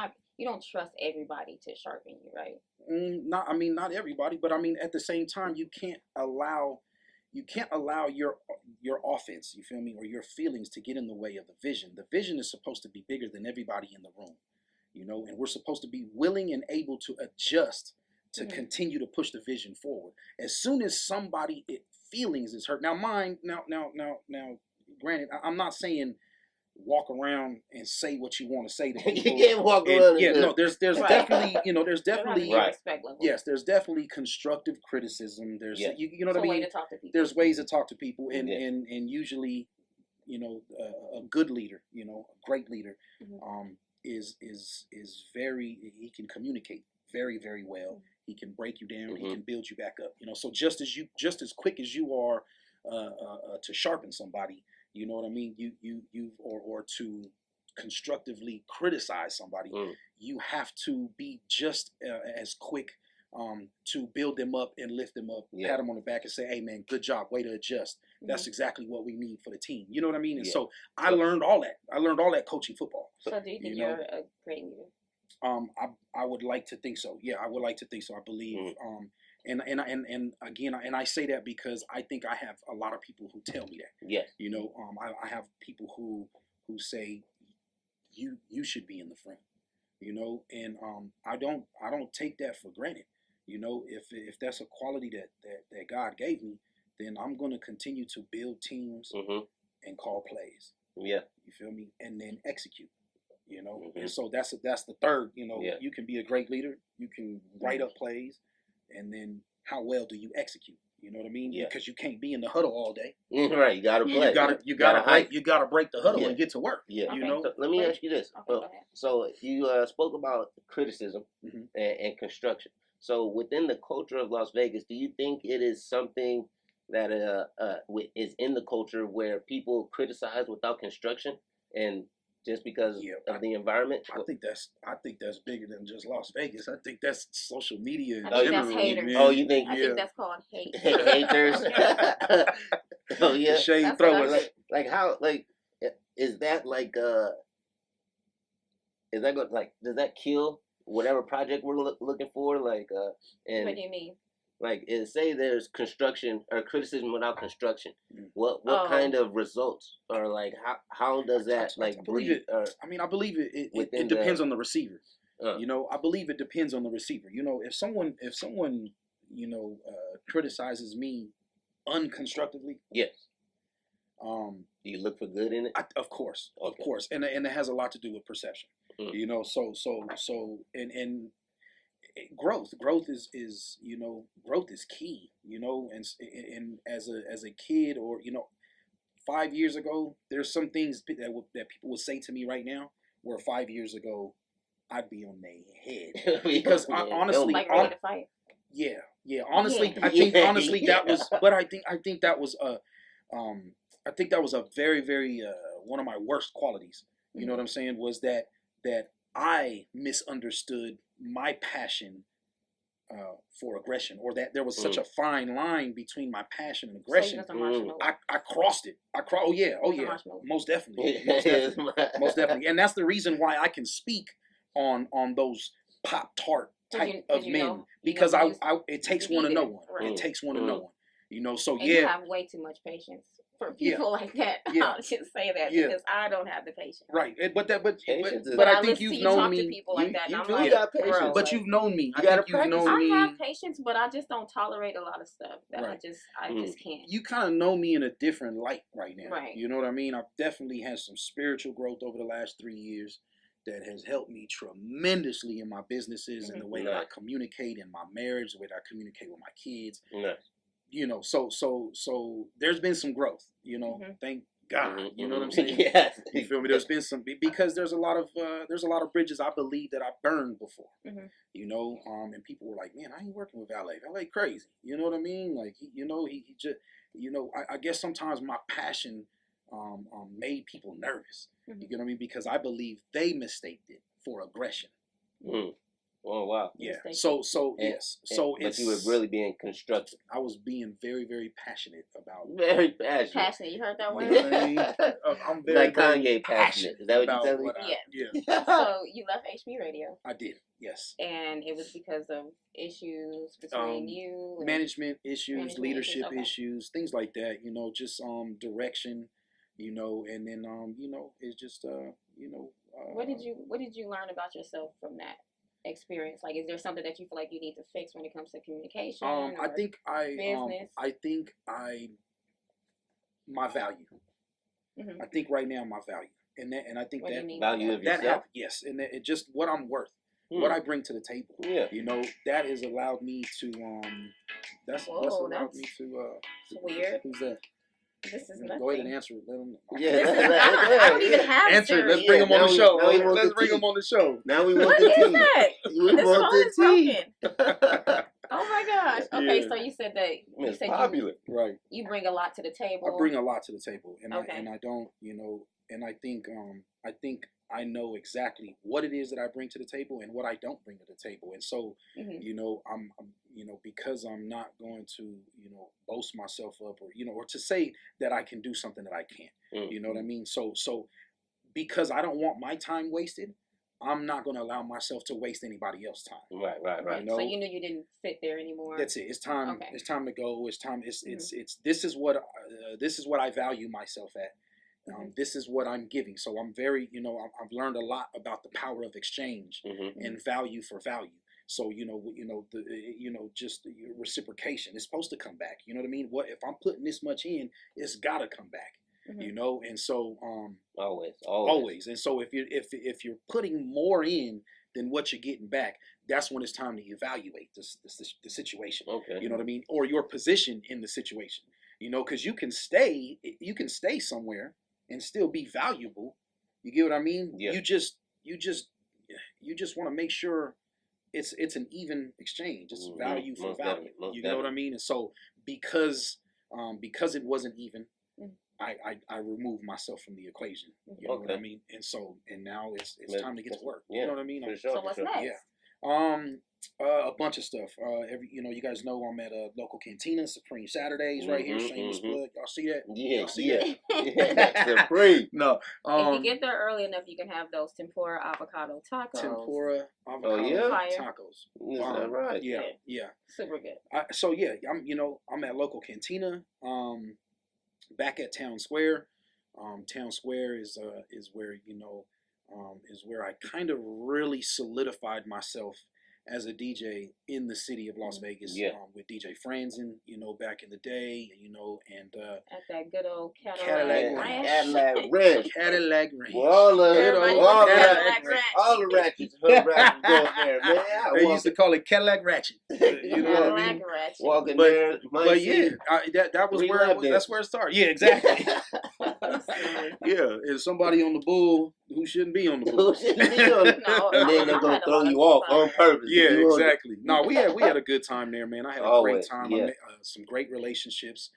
don't trust everybody to sharpen you, right? Not everybody, but I mean at the same time, you can't allow your offense, you feel me, or your feelings to get in the way of the vision. The vision is supposed to be bigger than everybody in the room, you know, and we're supposed to be willing and able to adjust to continue to push the vision forward. As soon as somebody feelings is hurt, now granted, I'm not saying walk around and say what you want to say to people. You can't walk around. There's definitely, there's definitely respect level. Yes, there's definitely constructive criticism. There's you know what I mean. Way to talk to people. There's ways to talk to people, and usually, a good leader, a great leader, is very, he can communicate very, very well. He can break you down. He can build you back up. So just as quick as you are to sharpen somebody. You know what I mean? Or to constructively criticize somebody, you have to be just as quick to build them up and lift them up, pat them on the back and say, hey man, good job, way to adjust. That's exactly what we need for the team. You know what I mean? And so I learned all that. I learned all that coaching football. So do you think you're a great leader? I would like to think so. Yeah, I would like to think so. I believe. And again, I say that because I think I have a lot of people who tell me that. Yes. I have people who say you should be in the front. And I don't take that for granted. If that's a quality that God gave me, then I'm going to continue to build teams and call plays. Yeah. You feel me? And then execute. And so that's the third. You can be a great leader. You can write up plays. And then how well do you execute? You know what I mean? Yeah. Because you can't be in the huddle all day. Right. You gotta play. You gotta break the huddle and get to work. Yeah. Okay. So let me ask you this. Okay, so you spoke about criticism and construction. So within the culture of Las Vegas, do you think it is something that is in the culture where people criticize without construction and just because of the environment? I think that's bigger than just Las Vegas. I think that's social media. I think that's haters. Oh, you think? I think that's called hate. Haters. Oh yeah. Shade throwers. Like how? Like is that like? Is that does that kill whatever project we're looking for? And what do you mean? Like, say there's construction or criticism without construction. What kind of results or how does that I believe it depends on the receiver. I believe it depends on the receiver. If someone criticizes me unconstructively, yes. Do you look for good in it? Of course, and it has a lot to do with perception. And growth is growth is key. And as a kid, or 5 years ago, there's some things that people would say to me right now, where 5 years ago I'd be on their head because honestly, ready to fight. Honestly, I think that was, but I think that was a very, very one of my worst qualities. You know what I'm saying? Was that I misunderstood my passion for aggression, or that there was such a fine line between my passion and aggression. So I crossed it. Oh yeah, most definitely, most definitely, and that's the reason why I can speak on those Pop-Tart type of men, because it takes one to know one. Right. It takes one to know one. So and you have way too much patience for people like that. I'll just say that because I don't have the patience. Right, but I think you've known me. To people like that, you and do I'm got patience, but you've known me. I think you've known me. I have patience, but I just don't tolerate a lot of stuff that I just can't. You kind of know me in a different light right now. Right. You know what I mean? I've definitely had some spiritual growth over the last 3 years that has helped me tremendously in my businesses and the way that I communicate in my marriage, the way that I communicate with my kids. So there's been some growth. Thank God. Mm-hmm. You know what I'm saying? Yes. You feel me? There's been some, because there's a lot of bridges I believe that I burned before. Mm-hmm. You know, and people were like, man, I ain't working with Valet. Valet crazy. You know what I mean? Like, he just, you know, I guess sometimes my passion made people nervous. Mm-hmm. You know what I mean? Because I believe they mistaked it for aggression. Mm. Oh wow! Yeah. So yes. So but you were really being constructive. I was being very, very passionate about. Very passionate. Passionate. You heard that word? You know what I mean? I'm very, like Kanye passionate. Is that what you're telling me? Yeah. So you left HB Radio. I did. Yes. And it was because of issues between you, and management issues, leadership issues, things like that. You know, just direction. You know, and then you know, it's just you know. What did you learn about yourself from that experience? Like, is there something that you feel like you need to fix when it comes to communication? I think business? My value. Mm-hmm. I think right now my value, and I think that value of yourself. Yes, and it just what I'm worth, what I bring to the table. Yeah, you know, that has allowed me to that's allowed me to. Weird. Who's that? This is nothing. Go ahead and answer it. Let them. I don't even have answer it. Let's bring him on the show. Let's bring him on the show. Now we want the tea. We want the tea. Oh my gosh. Okay, so you said that it's popular. Right. You bring a lot to the table. I bring a lot to the table, and okay. I don't, you know, and I think I know exactly what it is that I bring to the table and what I don't bring to the table, and so you know, I'm you know, because I'm not going to, you know, boast myself up or, you know, or to say that I can do something that I can't. You know what I mean? So because I don't want my time wasted, I'm not going to allow myself to waste anybody else's time. Right. You know? So you knew you didn't fit there anymore. That's it. It's time. Okay. It's time to go. It's time. It's this is what I value myself at. This is what I'm giving. So I'm very, you know, I've learned a lot about the power of exchange and value for value. So just reciprocation. It's supposed to come back. You know what I mean? What if I'm putting this much in? It's got to come back. You know, and so always. And so if you're putting more in than what you're getting back, that's when it's time to evaluate the situation. Okay. You know what I mean? Or your position in the situation. You know, because you can stay somewhere and still be valuable. You get what I mean? Yeah. You just want to make sure it's an even exchange. It's value for value. You know what I mean? And so because it wasn't even, I removed myself from the equation. You know what I mean? And so now it's time to get to work. You know what I mean? So what's next? Yeah. A bunch of stuff. You guys know I'm at a local cantina, Supreme Saturdays, right here. Shameless plug. Y'all see that? Yeah. Supreme. No. If you get there early enough, you can have those tempura avocado tacos. Tempura avocado tacos. Is that right? Yeah. Super good. I'm at local cantina. Back at Town Square. Town Square is where is where I kind of really solidified myself as a DJ in the city of Las Vegas. With DJ Franzen, back in the day, and at that good old Cadillac Ranch. Cadillac Ranch. All the ratchets, hood ratchets going there, man. They used to call it Cadillac Ratchet. You know what I mean? Walking there, but yeah, that was that's where it started. Yeah, exactly. Yeah, and somebody on the bull who shouldn't be on the bull. And then they're gonna throw you off on purpose. Yeah, exactly. No, we had a good time there, man. I had a great time. I met some great relationships.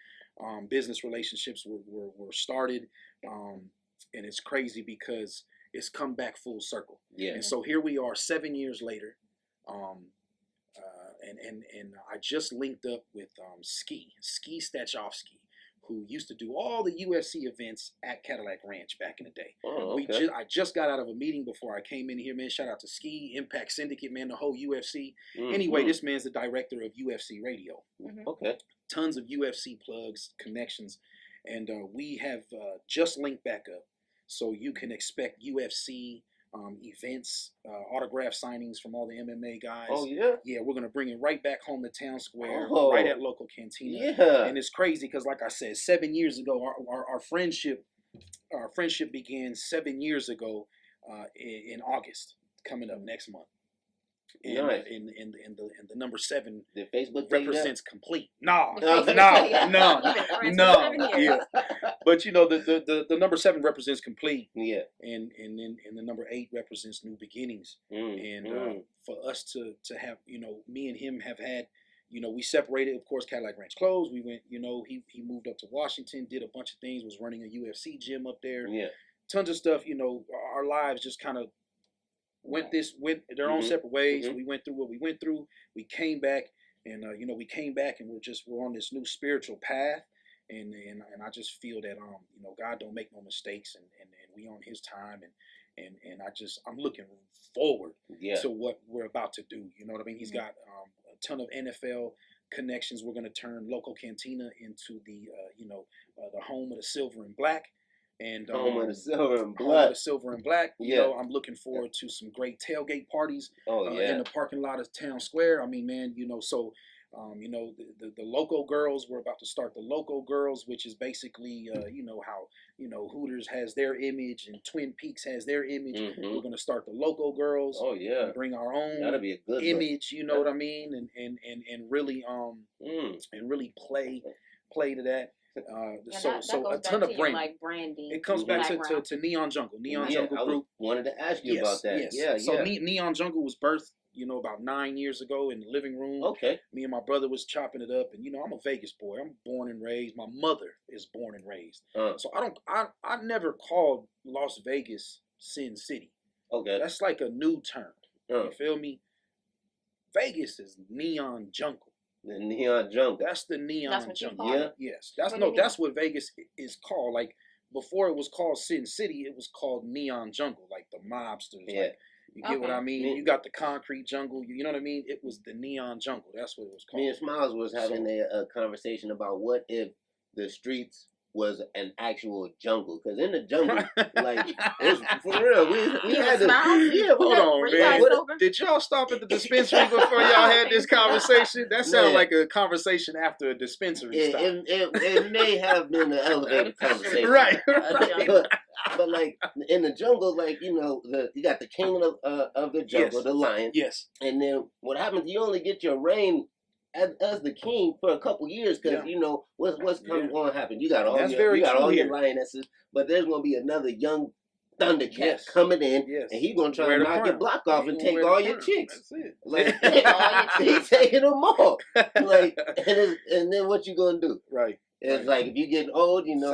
Business relationships were started, and it's crazy because it's come back full circle. Yeah. And so here we are 7 years later, and I just linked up with Ski Stachowski, who used to do all the UFC events at Cadillac Ranch back in the day. Oh, okay. I just got out of a meeting before I came in here, man. Shout out to Ski, Impact Syndicate, man, the whole UFC. Anyway, this man's the director of UFC Radio. Okay. Tons of UFC plugs, connections, and we have just linked back up. So you can expect UFC events, autograph signings from all the MMA guys. Oh, yeah? Yeah, we're going to bring it right back home to Town Square, right at local cantina. Yeah. And it's crazy because, like I said, 7 years ago, our friendship began 7 years ago in August, coming up next month. And, nice. and the number 7 Did Facebook represents complete. No. Yeah. But you know, the number 7 represents complete. Yeah. And the number 8 represents new beginnings. For us to have, you know, me and him have had, you know, we separated. Of course, Cadillac Ranch closed. We went, you know, he moved up to Washington, did a bunch of things, was running a UFC gym up there. Yeah. Tons of stuff. You know, our lives just kind of went their own separate ways. We went through what we went through. We came back, and you know, we came back, and we're on this new spiritual path, and I just feel that you know, God don't make no mistakes, and we on His time, and I'm looking forward to what we're about to do. You know what I mean? He's got a ton of NFL connections. We're going to turn Local Cantina into the you know, the home of the silver and black. And home of the silver and black. Home of the silver and black. You know, I'm looking forward to some great tailgate parties in the parking lot of Town Square. I mean, man, you know, so you know, the Loco Girls, we're about to start the Loco Girls, which is basically you know, how, you know, Hooters has their image and Twin Peaks has their image. We're gonna start the Loco Girls. Oh yeah. Bring our own That'll be a good image, you know what I mean, and really and really play to that. So a ton of branding. Like branding. It comes back to Neon Jungle. Neon Jungle Group. Wanted to ask you about that. Yeah. So Neon Jungle was birthed, you know, about 9 years ago in the living room. Okay. Me and my brother was chopping it up, and you know, I'm a Vegas boy. I'm born and raised. My mother is born and raised. So I never called Las Vegas Sin City. Okay. That's like a new term. You feel me? Vegas is Neon Jungle. The Neon Jungle. That's the Neon Jungle. Yeah. Yes. That's what Vegas is called. Like, before it was called Sin City, it was called Neon Jungle, like the mobsters. Yeah. Like, you get what I mean? You got the concrete jungle. You know what I mean? It was the Neon Jungle. That's what it was called. Me and Smiles was having a conversation about what if the streets was an actual jungle, because in the jungle, like, it's, for real, we had to. Yeah, hold on, man. Did y'all stop at the dispensary before y'all had this conversation? That sounded like a conversation after a dispensary stop. It may have been an elevated conversation, right? But like in the jungle, like, you know, you got the king of the jungle, the lion. Yes. And then what happens? You only get your reign as the king for a couple years, because you know what's going to happen. You got all your lionesses, but there's going to be another young Thundercat coming in, and he's going to try to knock your block off and take all your chicks. That's it. Like, he's taking them all. Like, and then what you going to do? Right. It's like, if you getting old, you know.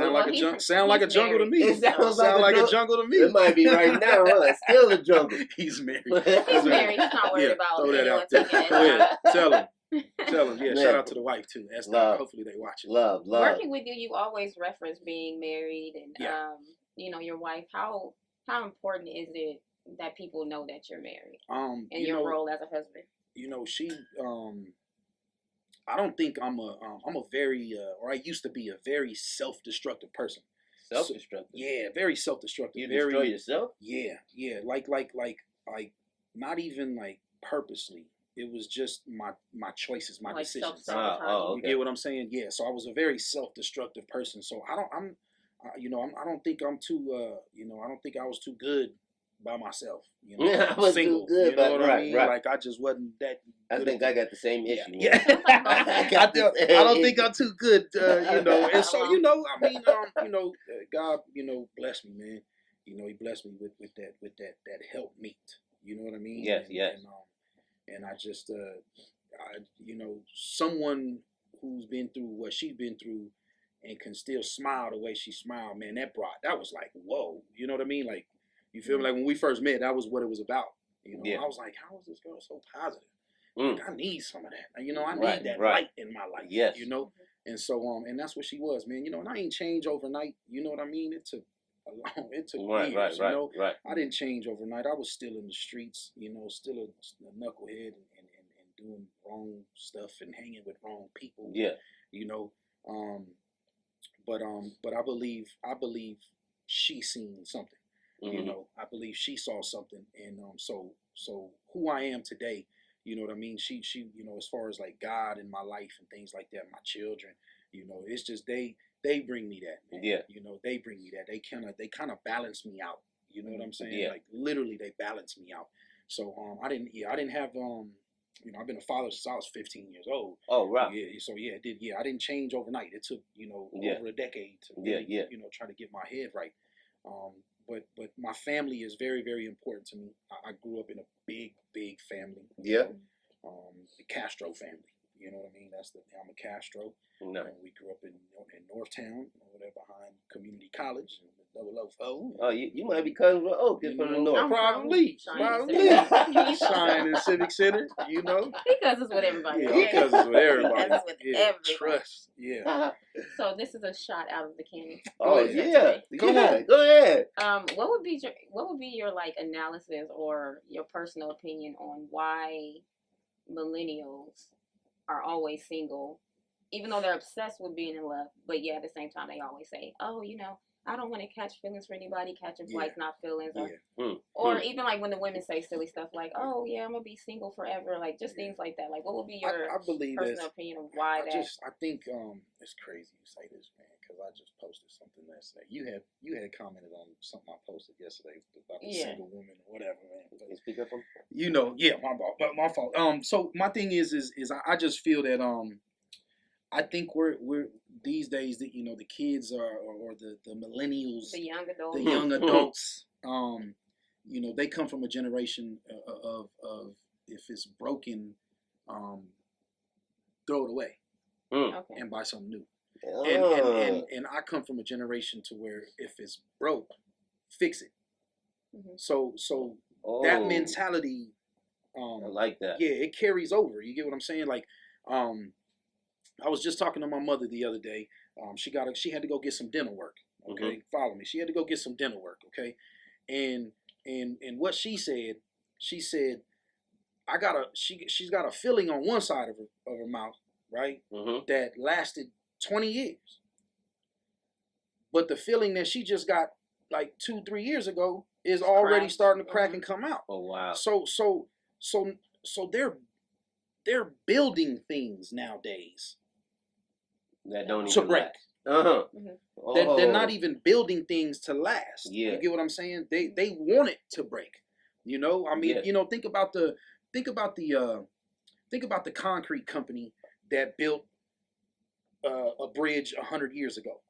Sound like a jungle to me. It sounds like a jungle to me. It might be right now, huh? It's still a jungle. He's married. He's married. He's not worried about throw that out there. Go ahead. Tell him. Yeah, shout out to the wife too. That's love. Hopefully they watch it. Love. Working with you, you always reference being married, and you know, your wife. How important is it that people know that you're married? And your role as a husband. You know, she. I don't think I'm a very or I used to be a very self-destructive person. Self-destructive. Yeah, very self-destructive. You destroy yourself? Yeah. Like not even like purposely. It was just my choices, my decisions. Okay. You get what I'm saying? Yeah. So I was a very self-destructive person. So I don't think I'm too. I don't think I was too good by myself. You know, I was single. Too good, you know what I mean? Right. Like, I just wasn't that. I think I got the same issue. Yeah. I don't think I'm too good. You know, and so I mean, God, blessed me, man. You know, He blessed me with that help meet. You know what I mean? Yes. And I just, someone who's been through what she's been through and can still smile the way she smiled, man, that was like, whoa. You know what I mean? Like, you feel me? Like, when we first met, that was what it was about. You know, I was like, how is this girl so positive? Like, I need some of that. You know, I need that light in my life. Yes. You know? And so, and that's what she was, man. You know, and I ain't changed overnight. You know what I mean? It took years. Right. I didn't change overnight. I was still in the streets, you know, still a knucklehead and doing wrong stuff and hanging with wrong people. Yeah. You know, but I believe she seen something. Mm-hmm. You know, I believe she saw something, and so who I am today, you know what I mean? She you know, as far as like God in my life and things like that, my children, you know, it's just they bring me that, man. Yeah. You know, they bring me that. They kind of balance me out. You know what I'm saying? Yeah. Like, literally, they balance me out. So I didn't have you know, I've been a father since I was 15 years old. Oh, right. Yeah. So yeah, it did. Yeah, I didn't change overnight. It took, you know, over a decade to really, you know, try to get my head right. But my family is very, very important to me. I grew up in a big family. Yeah. The Castro family. You know what I mean? I'm a Castro. No. We grew up in Northtown, over there behind Community College, 004. Oh, you might be cousins with Oak from the north. Probably. Shine in Civic Center, you know. He cousins with everybody. Yeah, he cousins with everybody. He cousins with everybody. Trust. Yeah. So this is a shot out of the cannon. Oh yeah. Go ahead. What would be your like analysis or your personal opinion on why millennials are always single, even though they're obsessed with being in love, but yeah, at the same time they always say, oh, you know, I don't want to catch feelings for anybody, catching flights, not feelings, or even like when the women say silly stuff like, oh yeah, I'm gonna be single forever, like just things like that. Like, what would be your personal opinion of why that? I think it's crazy you say this, man, because I just posted something yesterday. You had commented on something I posted yesterday about the single woman or whatever, man. Can you speak up on? You know, my fault. So my thing is I just feel that I think we're these days that, you know, the kids or the millennials, the young adults, you know, they come from a generation of if it's broken, throw it away and buy something new. And I come from a generation to where if it's broke, fix it. So that mentality, I like that. Yeah, it carries over. You get what I'm saying? Like, I was just talking to my mother the other day. She had to go get some dental work. Okay, follow me. She had to go get some dental work. Okay, and what she said, she's got a filling on one side of her mouth, right? That lasted 20 years. But the filling that she just got like 2-3 years ago is already starting to crack and come out. Oh wow. So they're building things nowadays that don't to even break. They're not even building things to last. Yeah. You get what I'm saying? They want it to break. You know, I mean, you know, think about the concrete company that built a bridge 100 years ago.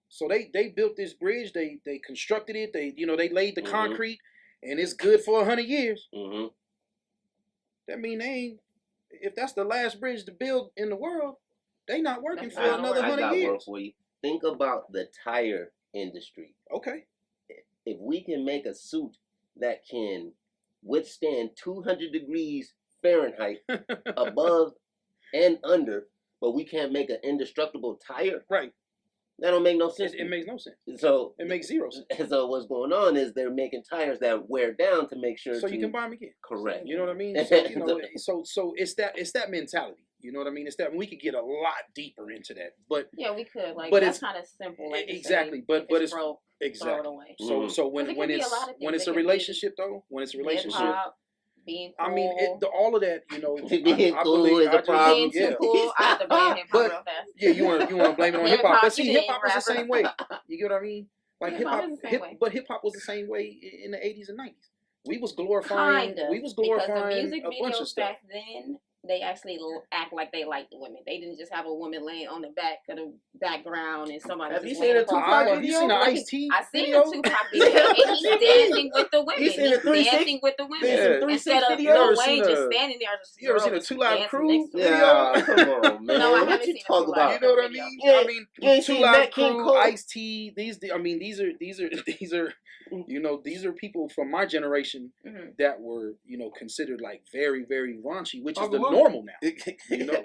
So they built this bridge. They constructed it. They laid the concrete, and it's good for 100 years. That mean if that's the last bridge to build in the world, they not working for another 100 years. I got one for you. Think about the tire industry. Okay. If we can make a suit that can withstand 200 degrees Fahrenheit above and under, but we can't make an indestructible tire. Right. That don't make no sense. It makes no sense. So it makes zero sense. So what's going on is they're making tires that wear down to make sure. So you can buy them again. Correct. You know what I mean? So, you know, so it's that mentality. You know what I mean? It's that we could get a lot deeper into that, but yeah, we could. Like, but that's kind of simple. Like exactly. But it's broke, exactly. Throw it away. So when it's a relationship though, when it's a relationship. Being cool. I mean, all of that, you know. Being cool is a problem. Being too cool. I have to blame hip hop real fast. Yeah, you want to blame it on hip hop, but see, hip hop was the same way. You get what I mean? Like hip hop was the same way in the 80s and 90s. We was glorifying. Because the music a bunch of stuff. back then, they actually act like they liked the women. They didn't just have a woman laying on the back of the background and somebody. Have you seen a Tupac video? Have you seen an Ice-T I seen a Tupac video, and he's dancing with the women. He's dancing with the women instead of Lil Wayne just standing there. You ever seen a 2 Live Crew video? Yeah, come on, man. No, I haven't seen a 2 Live. You know what I mean? Yeah. I mean, 2 Live Crew, Ice-T. These are people from my generation that were, you know, considered like very, very raunchy, which is the normal now. You know,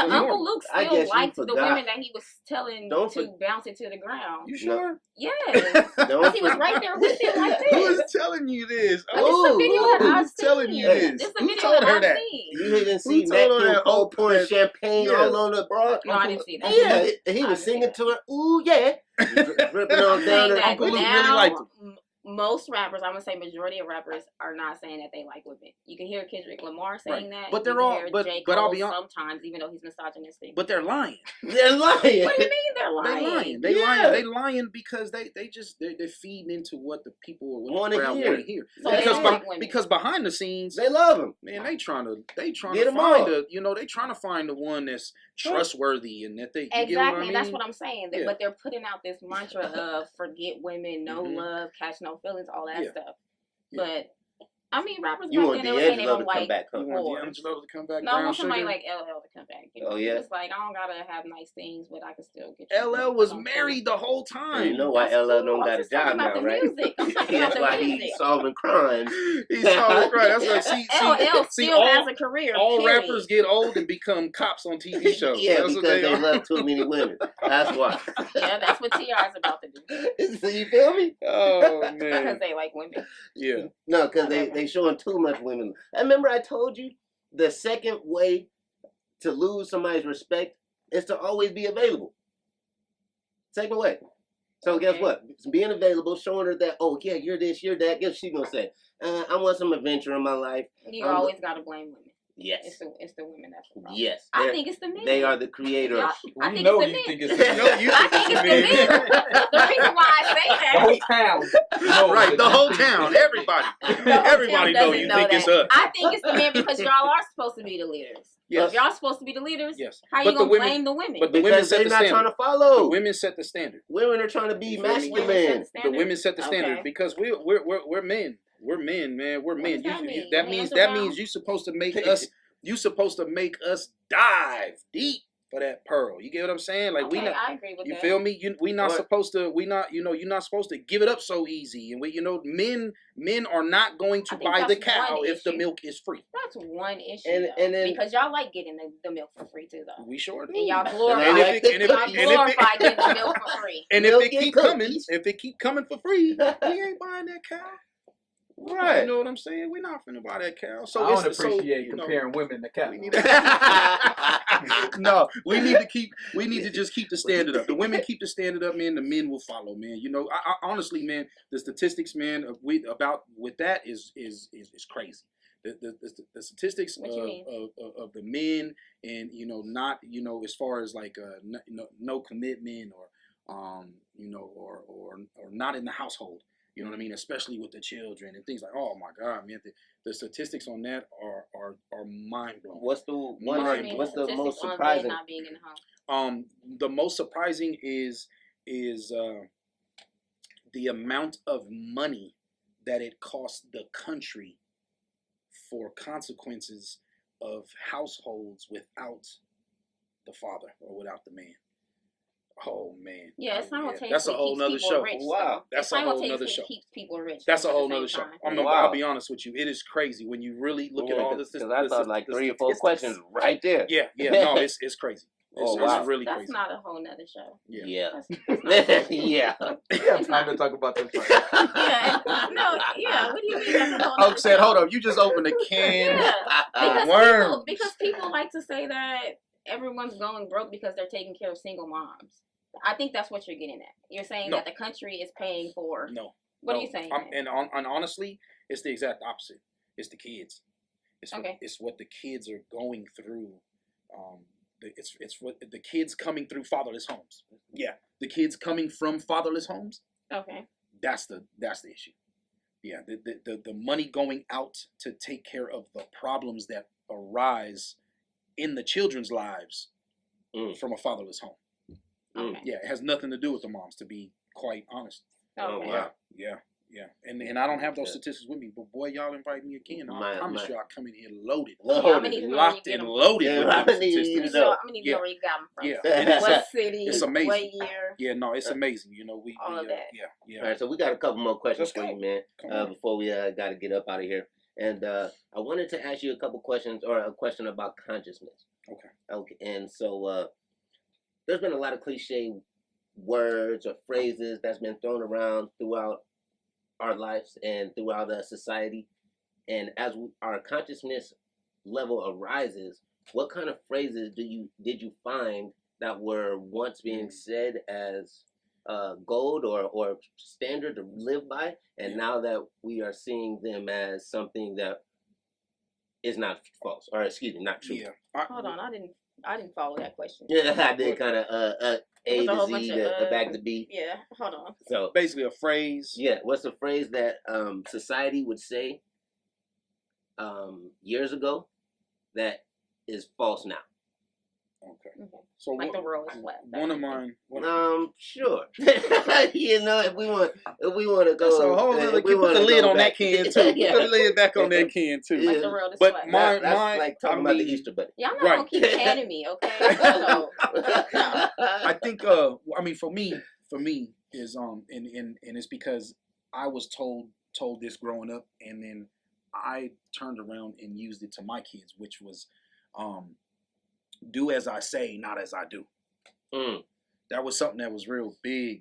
Uncle Luke still liked the women that he was telling to bounce it to the ground. You sure? Yes. He was right there with him like this. Who is telling you this? Who's telling you this? Who told her that? You didn't see Matt King Cole pouring champagne all on the broad? No, I didn't see that. Yeah, he was singing to her. Ooh, yeah. Dripping on down. Uncle Luke really liked him. most rappers, I'm gonna say majority of rappers are not saying that they like women. You can hear Kendrick Lamar saying that, but they're you can all. hear But J. I'll Cole be honest. sometimes, even though he's misogynistic. But they're lying. They're lying. What do you mean they're lying? They Yeah. lying. They lying because they're feeding into what the people want to hear. So they don't like women. Because behind the scenes, They love them. man, they trying to Get find 'em all. they trying to find the one that's trustworthy and that they Exactly, you get what I mean? and that's what I'm saying. Yeah. But they're putting out this mantra of forget women, no Mhm. love, catch no feelings, all that Yeah. stuff. Yeah. But I mean, rappers You back want then they were saying they D'Angelo don't to come like back, huh? You want whores. D'Angelo to come back? No, I Brown want somebody Sugar? like LL to come back. You know? Oh, yeah? It's like I don't gotta have nice things, but I can still get you. LL was married the whole Well, time. you know why That's LL cool. don't I'm got a just talking job about now, the right? music. I'm talking about That's the why music. he's solving crimes. He's solving crime. That's right. LL See, still all, has a career. all period. rappers get old and become cops on TV shows. Yeah, That's because what they are. love too many women. That's why. Yeah, that's what T.I. is about to do. So you feel me? Oh Because man. they like women. Yeah. No, because they showing too much women. I remember I told you the second way to lose somebody's respect is to always be available. Second way. So guess Okay. what? Being available, showing her that, oh yeah, you're this, you're that. Guess she gonna say, I want some adventure in my life. You always gotta blame women. Yes. It's the women that's the problem. Yes. I think it's the men. They are the creators. I We think know it's the you men. think it's the men. I think it's the men. The reason why I say The that. whole town. knows Right, that the you whole think town, it's- everybody, The whole everybody town know doesn't you know think that. it's us. I think it's the men because y'all are supposed to be the leaders. Yes. If y'all supposed to be the leaders, Yes. how But you the gonna women- blame the women? but the women Because set they're the not standard. trying to The follow. women set the standard. Women are trying to be You feel me? Women set masculine. the standard? The women set the standard Okay. because we're men. We're men, man. We're men. does that mean? That Hands means around? you supposed to make us. You supposed to make us dive deep for that pearl. You get what I'm saying? Like Okay, we not. I agree with You that. feel me? We not What? supposed to. We not. You're not supposed to give it up so easy. And men are not going to I think buy the that's cow one if the issue. milk is free. That's one issue, And then because y'all like getting the milk for free too, though. We sure do. And y'all And glorify, I like the y'all cookies. glorify getting the milk for free. And if Milk it and keep cookies. coming for free, we ain't buying that cow. Right. You know what I'm saying? We're not finna buy that cow. So I don't it's appreciate you know, comparing women to cats. we need no, we need to just keep the standard up. The women keep the standard up, man. The men will follow, man. You know, I honestly, man, the statistics, man, with that is crazy. The statistics What you mean? of the men and not as far as like no commitment or or not in the household. You know what I mean? Especially with the children and things like, oh my God, man, the statistics on that are mind blowing. What's the one? What you mean, What's the statistics most on men surprising? not being in the home? The most surprising is the amount of money that it costs the country for consequences of households without the father or without the man. Oh man. Yeah, it's simultaneously That's a whole keeps nother people show. rich. Wow. That's It a whole nother simultaneously show. keeps people rich. That's a at the whole same nother show. time. Wow. I'll be honest with you. It is crazy when you really look at all this. Because I thought like 3 or 4 questions right there. Yeah. No, it's crazy. Oh, wow. It's really That's crazy. not a whole nother show. Yeah. That's Yeah. We have time to talk about this. yeah. No, yeah. What do you mean that's a whole Oh, nother said, show? hold up. You just opened a can. Yeah. Worms. Because people like to say that everyone's going broke because they're taking care of single moms. I think that's what you're getting at. You're saying No. that the country is paying for. No. What are you saying? And honestly, it's the exact opposite. It's the kids. It's what the kids are going through. It's what the kids coming through fatherless homes. Yeah, the kids coming from fatherless homes. Okay. That's the issue. Yeah, the money going out to take care of the problems that arise in the children's lives from a fatherless home. Okay. Yeah, it has nothing to do with the moms, to be quite honest. Okay. wow. Yeah. And I don't have those statistics with me, but boy, y'all invite me again. I promise you, I'll come in here loaded, Yeah, I'm gonna need to know where you locked get and them loaded Yeah, with I those need to statistics. know. I'm gonna need to know where you got them from. Yeah, What city? it's amazing. What year? Yeah, no, it's amazing. All of that. Yeah. All right, so we got a couple more questions Let's for go. you, man, Come on. before we got to get up out of here. And I wanted to ask you a couple questions, or a question about consciousness. Okay. And so there's been a lot of cliche words or phrases that's been thrown around throughout our lives and throughout society. And as our consciousness level arises, what kind of phrases did you find that were once being said as gold or standard to live by, and now that we are seeing them as something that is not false, or excuse me, not true. Yeah. Hold on, I didn't follow that question. Yeah, I did kind of It was A a to whole Z bunch to of, back to B. Yeah, hold on. So Basically a phrase. yeah, what's a phrase that society would say years ago that is false now? Okay. So like the world is flat. One of mine. Sure. You know, if we want to go, So hold on, put the lid on that can too. Yeah. Put the lid back on that can too. Like the world is But flat. That's like talking about the Easter Bunny. Y'all not Right. gonna keep chatting me, okay? So, no. I think I mean for me is and it's because I was told this growing up, and then I turned around and used it to my kids, which was do as I say, not as I do. That was something that was real big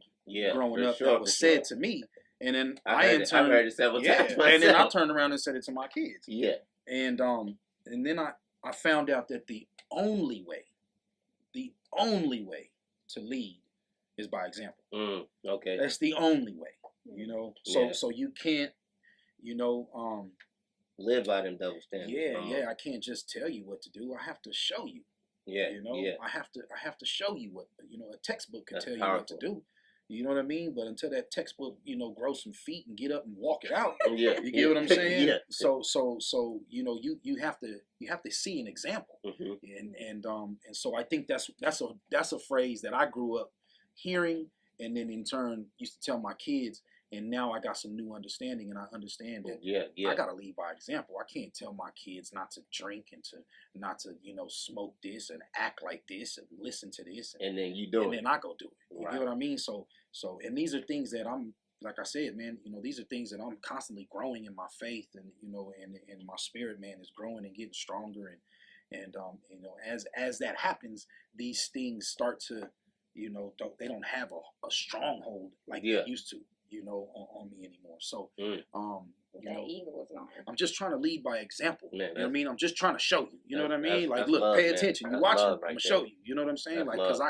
growing up. That was said to me, and then I've heard it several times myself. And then I turned around and said it to my kids. Yeah, and then I found out that the only way to lead is by example. Okay, that's the only way. You know, so you can't, live by them double standards. Yeah. I can't just tell you what to do. I have to show you. Yeah, I have to show you what, a textbook can That's tell powerful. you what to do. You know what I mean? But until that textbook, grows some feet and get up and walk it out. Yeah, You get what I'm saying? Yeah. So you have to see an example. And so I think that's a phrase that I grew up hearing, and then in turn used to tell my kids. And now I got some new understanding, and I understand that I gotta lead by example. I can't tell my kids not to drink and not to smoke this and act like this and listen to this, and then you do it, and then I go do it. You right. know what I mean? So and these are things that I'm, like I said, man. These are things that I'm constantly growing in my faith, and and my spirit, man, is growing and getting stronger, and as that happens, these things start to they don't have a stronghold like they used to. On me anymore. So, that ego is gone. I'm just trying to lead by example. Man, you know what I mean? I'm just trying to show you. You know what I mean? Like, look, love, pay man. attention. You That's watching? love I'm right gonna there. show you. You know what I'm saying? That's Like, love. because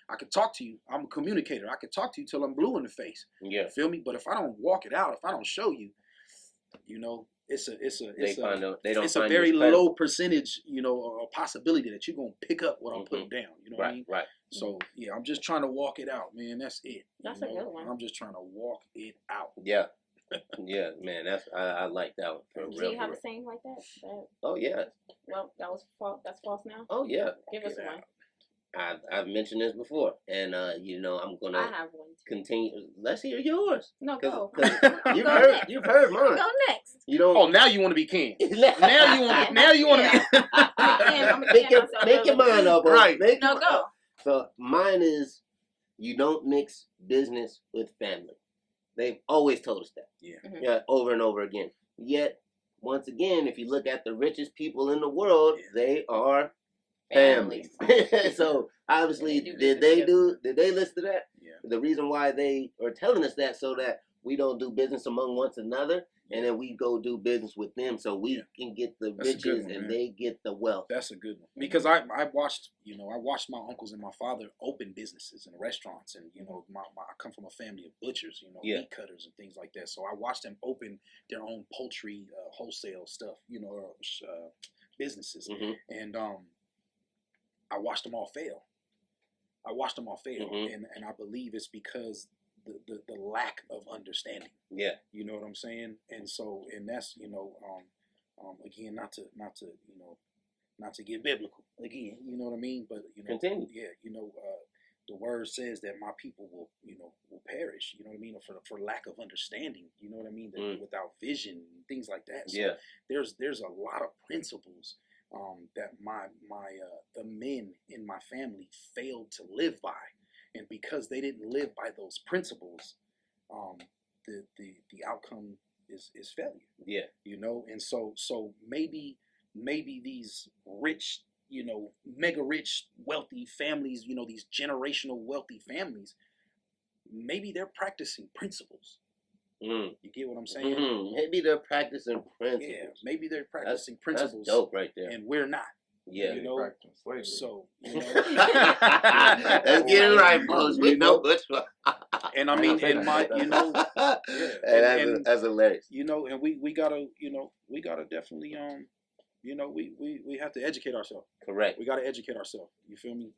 I could talk to you. I'm a communicator. I could talk to you till I'm blue in the face. Yeah. Feel me? But if I don't walk it out, if I don't show you, it's a very low percentage, a possibility that you're gonna pick up what I'm putting down. You know what I mean? Right. So yeah, I'm just trying to walk it out, man. That's it. That's a good one. I'm just trying to walk it out. Yeah. Yeah, man. That's I like that one. For Do real, you have for a saying like that? Oh yeah. Well, that was false. That's false now. Oh yeah. Give us one. I've mentioned this before, and I'm gonna I have one too. continue. Let's hear yours. No, go. You've Go heard next. you've heard mine. Go next. You don't. Oh, now you want to be king. Now you want to be. Make your mind up, bro. Right. Go. So mine is, you don't mix business with family. They've always told us that. Yeah, over and over again. Yet, once again, if you look at the richest people in the world, they are families. So obviously, did they listen to that? Yeah. The reason why they are telling us that, so that we don't do business among one another, and then we go do business with them, so we can get the riches and they get the wealth. That's a good one, because I watched my uncles and my father open businesses and restaurants, and I come from a family of butchers, meat cutters and things like that. So I watched them open their own poultry wholesale stuff, businesses, and I watched them all fail. And I believe it's because the lack of understanding. Yeah. You know what I'm saying? And so, and that's, again, not to get biblical again, you know what I mean? But, continue. Yeah, the word says that my people will perish, you know what I mean? For lack of understanding, you know what I mean? Without vision and things like that. So there's a lot of principles that the men in my family failed to live by, and because they didn't live by those principles, the outcome is failure. Yeah, and so maybe these rich, mega rich, wealthy families, these generational wealthy families, maybe they're practicing principles. You get what I'm saying? Maybe they're practicing principles. Yeah, maybe they're practicing principles. That's dope right there. And we're not. Yeah. So, let's get it right, folks. We know which one. And I mean, in my, you know, yeah, Hey, that's hilarious. You know, and we gotta, you know, we gotta definitely, you know, we have to educate ourselves. Correct. We gotta educate ourselves. You feel me?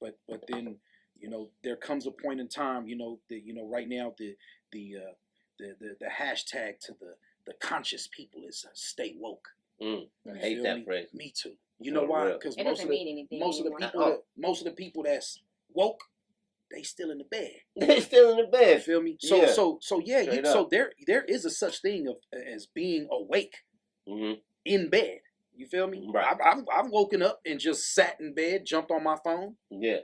But then, you know, there comes a point in time, you know, that, you know, right now the hashtag to the conscious people is stay woke. I hate that phrase. Me too. You know why? Because most of the people that's woke, they still in the bed. They still in the bed. You feel me? So yeah. So there is a such thing as being awake in bed. You feel me? Right. I've woken up and just sat in bed, jumped on my phone. Yeah.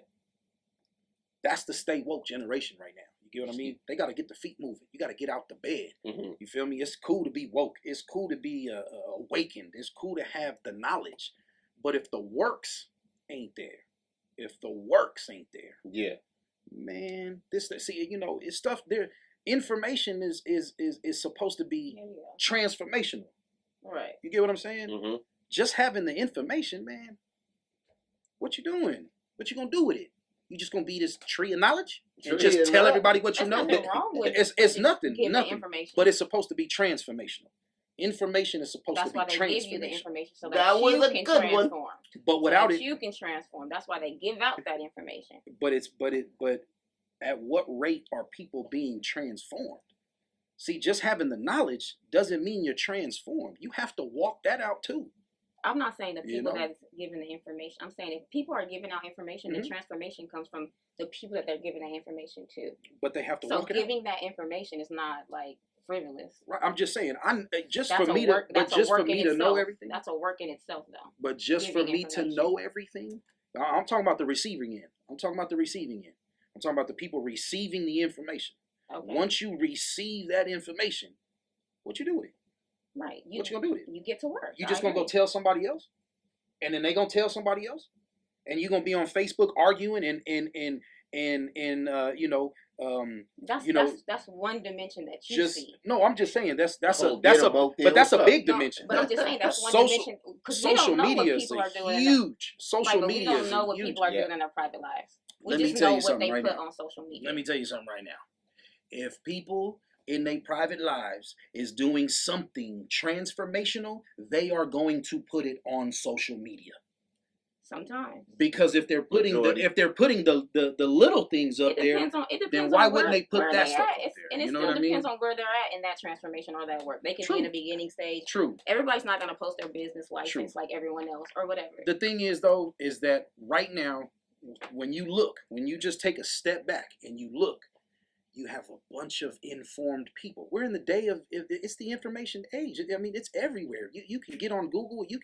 That's the stay woke generation right now. You get what I mean? They got to get the feet moving. You got to get out the bed. You feel me? It's cool to be woke. It's cool to be awakened. It's cool to have the knowledge. But if the works ain't there, Yeah. man, see, you know, it's stuff there. Information is supposed to be transformational. Right. You get what I'm saying? Just having the information, man. What you doing? What you gonna do with it? You just gonna be this tree of knowledge and just tell everybody what you know? Nothing wrong with it's nothing. Information. But it's supposed to be transformational. Information is supposed to be transformational. That's why they give you the information so that you can transform. But without it, you can transform. That's why they give out that information. But at what rate are people being transformed? See, just having the knowledge doesn't mean you're transformed. You have to walk that out too. I'm not saying the people that's giving the information. I'm saying if people are giving out information, the transformation comes from the people that they're giving that information to. But they have to walk it out. So giving that information is not like frivolous. Right. I'm just saying. For me to know everything. That's a work in itself, though. But just for me to know everything, I'm talking about the receiving end. I'm talking about the people receiving the information. Okay. Once you receive that information, what you do with it? Right. What you gonna do with it? You get to work. You just gonna go tell somebody else, and then they gonna tell somebody else, and you gonna be on Facebook arguing and that's one dimension that you see. No, I'm just saying that's a big dimension. But I'm just saying that's one dimension because we don't know what people are doing. Huge. Social media. We don't know what people are doing in their private lives. We just know what they put on social media. Let me tell you something right now. If people in their private lives is doing something transformational, they are going to put it on social media. Sometimes. Because if they're putting the little things up there, then why wouldn't they put that stuff up there? And it still depends on where they're at in that transformation or that work. They can be in the beginning stage. True. Everybody's not going to post their business license like everyone else or whatever. The thing is, though, is that right now, when you just take a step back and you look, you have a bunch of informed people. We're in the day of, it's the information age. I mean, it's everywhere. You can get on Google, it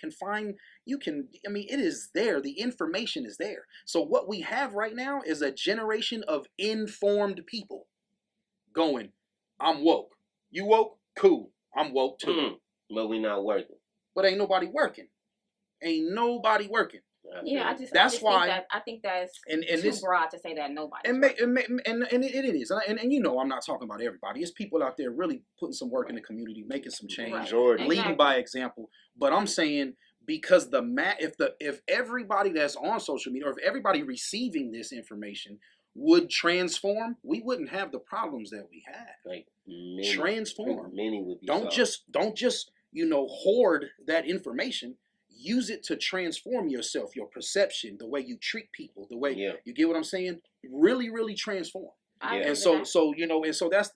is there. The information is there. So what we have right now is a generation of informed people going, I'm woke. You woke? Cool. I'm woke too. But we not working. But ain't nobody working. Yeah, I think that's too broad to say that nobody. And it is, and you know, I'm not talking about everybody. It's people out there really putting some work in the community, making some change, leading by example. But I'm saying because if everybody that's on social media or if everybody receiving this information would transform, we wouldn't have the problems that we have. Transform. Many would be. Don't just hoard that information. Use it to transform yourself, your perception, the way you treat people, the way you get what I'm saying. Really, really transform. And so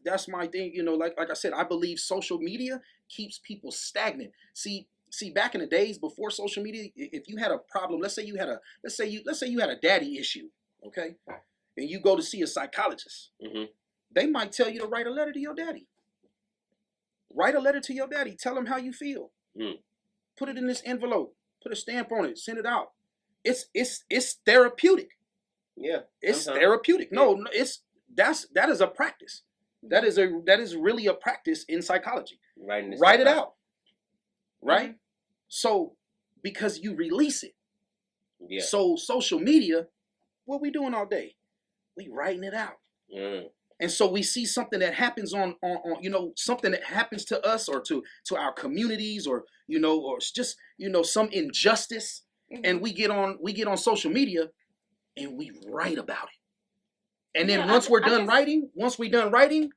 that's my thing. You know, like I said, I believe social media keeps people stagnant. See, back in the days before social media, if you had a problem, let's say you had a daddy issue, okay, and you go to see a psychologist, they might tell you to write a letter to your daddy. Write a letter to your daddy. Tell him how you feel. Put it in this envelope. Put a stamp on it. Send it out. It's therapeutic. Yeah, it's therapeutic. No, that is a practice. That is really a practice in psychology. Write it out. Right. So because you release it. Yeah. So social media, what we doing all day? We writing it out. And so we see something that happens on something that happens to us or to our communities or just some injustice, and we get on social media and we write about it. And then Yeah, once we're I done just- writing,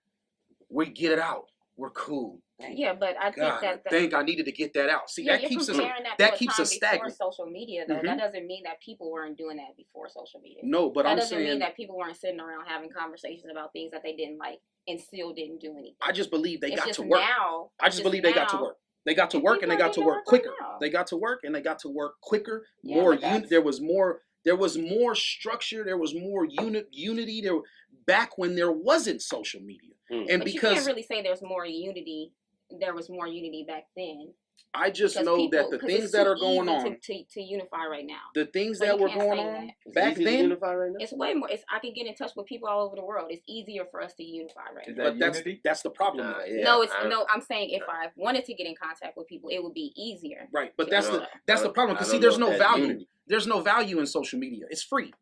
we get it out. We're cool. Yeah, but I think God, that I think I needed to get that out. See, yeah, that you're keeps us comparing that to a time before stagnant. social media, though. Mhm. That doesn't mean that people weren't doing that before social media. No, but that I'm doesn't mean saying that people weren't sitting around having conversations about things that they didn't like and still didn't do anything. I just believe they It's got just to work. now. I just believe they got to work. They got to And work and they people are got to getting work to work right quicker. now. They got to work and they got to work quicker. Yeah, More but that's- there was more structure, there was more unity there back when there wasn't social media. And But you because can't really say there was more unity back then. I just Because know that the 'cause things it's that too are going easy on, to unify right now. the things So that you were can't going say on that. back Easy to then, unify right now? It's way more. I can get in touch with people all over the world. It's easier for us to unify right Is now. that but unity? that's the problem. Nah, yeah, No, I- I'm saying if I wanted to get in contact with people, it would be easier. Right, but to that's do the so. that's the problem. I Because don't see, there's know no if that's value. unity. There's no value in social media. It's free.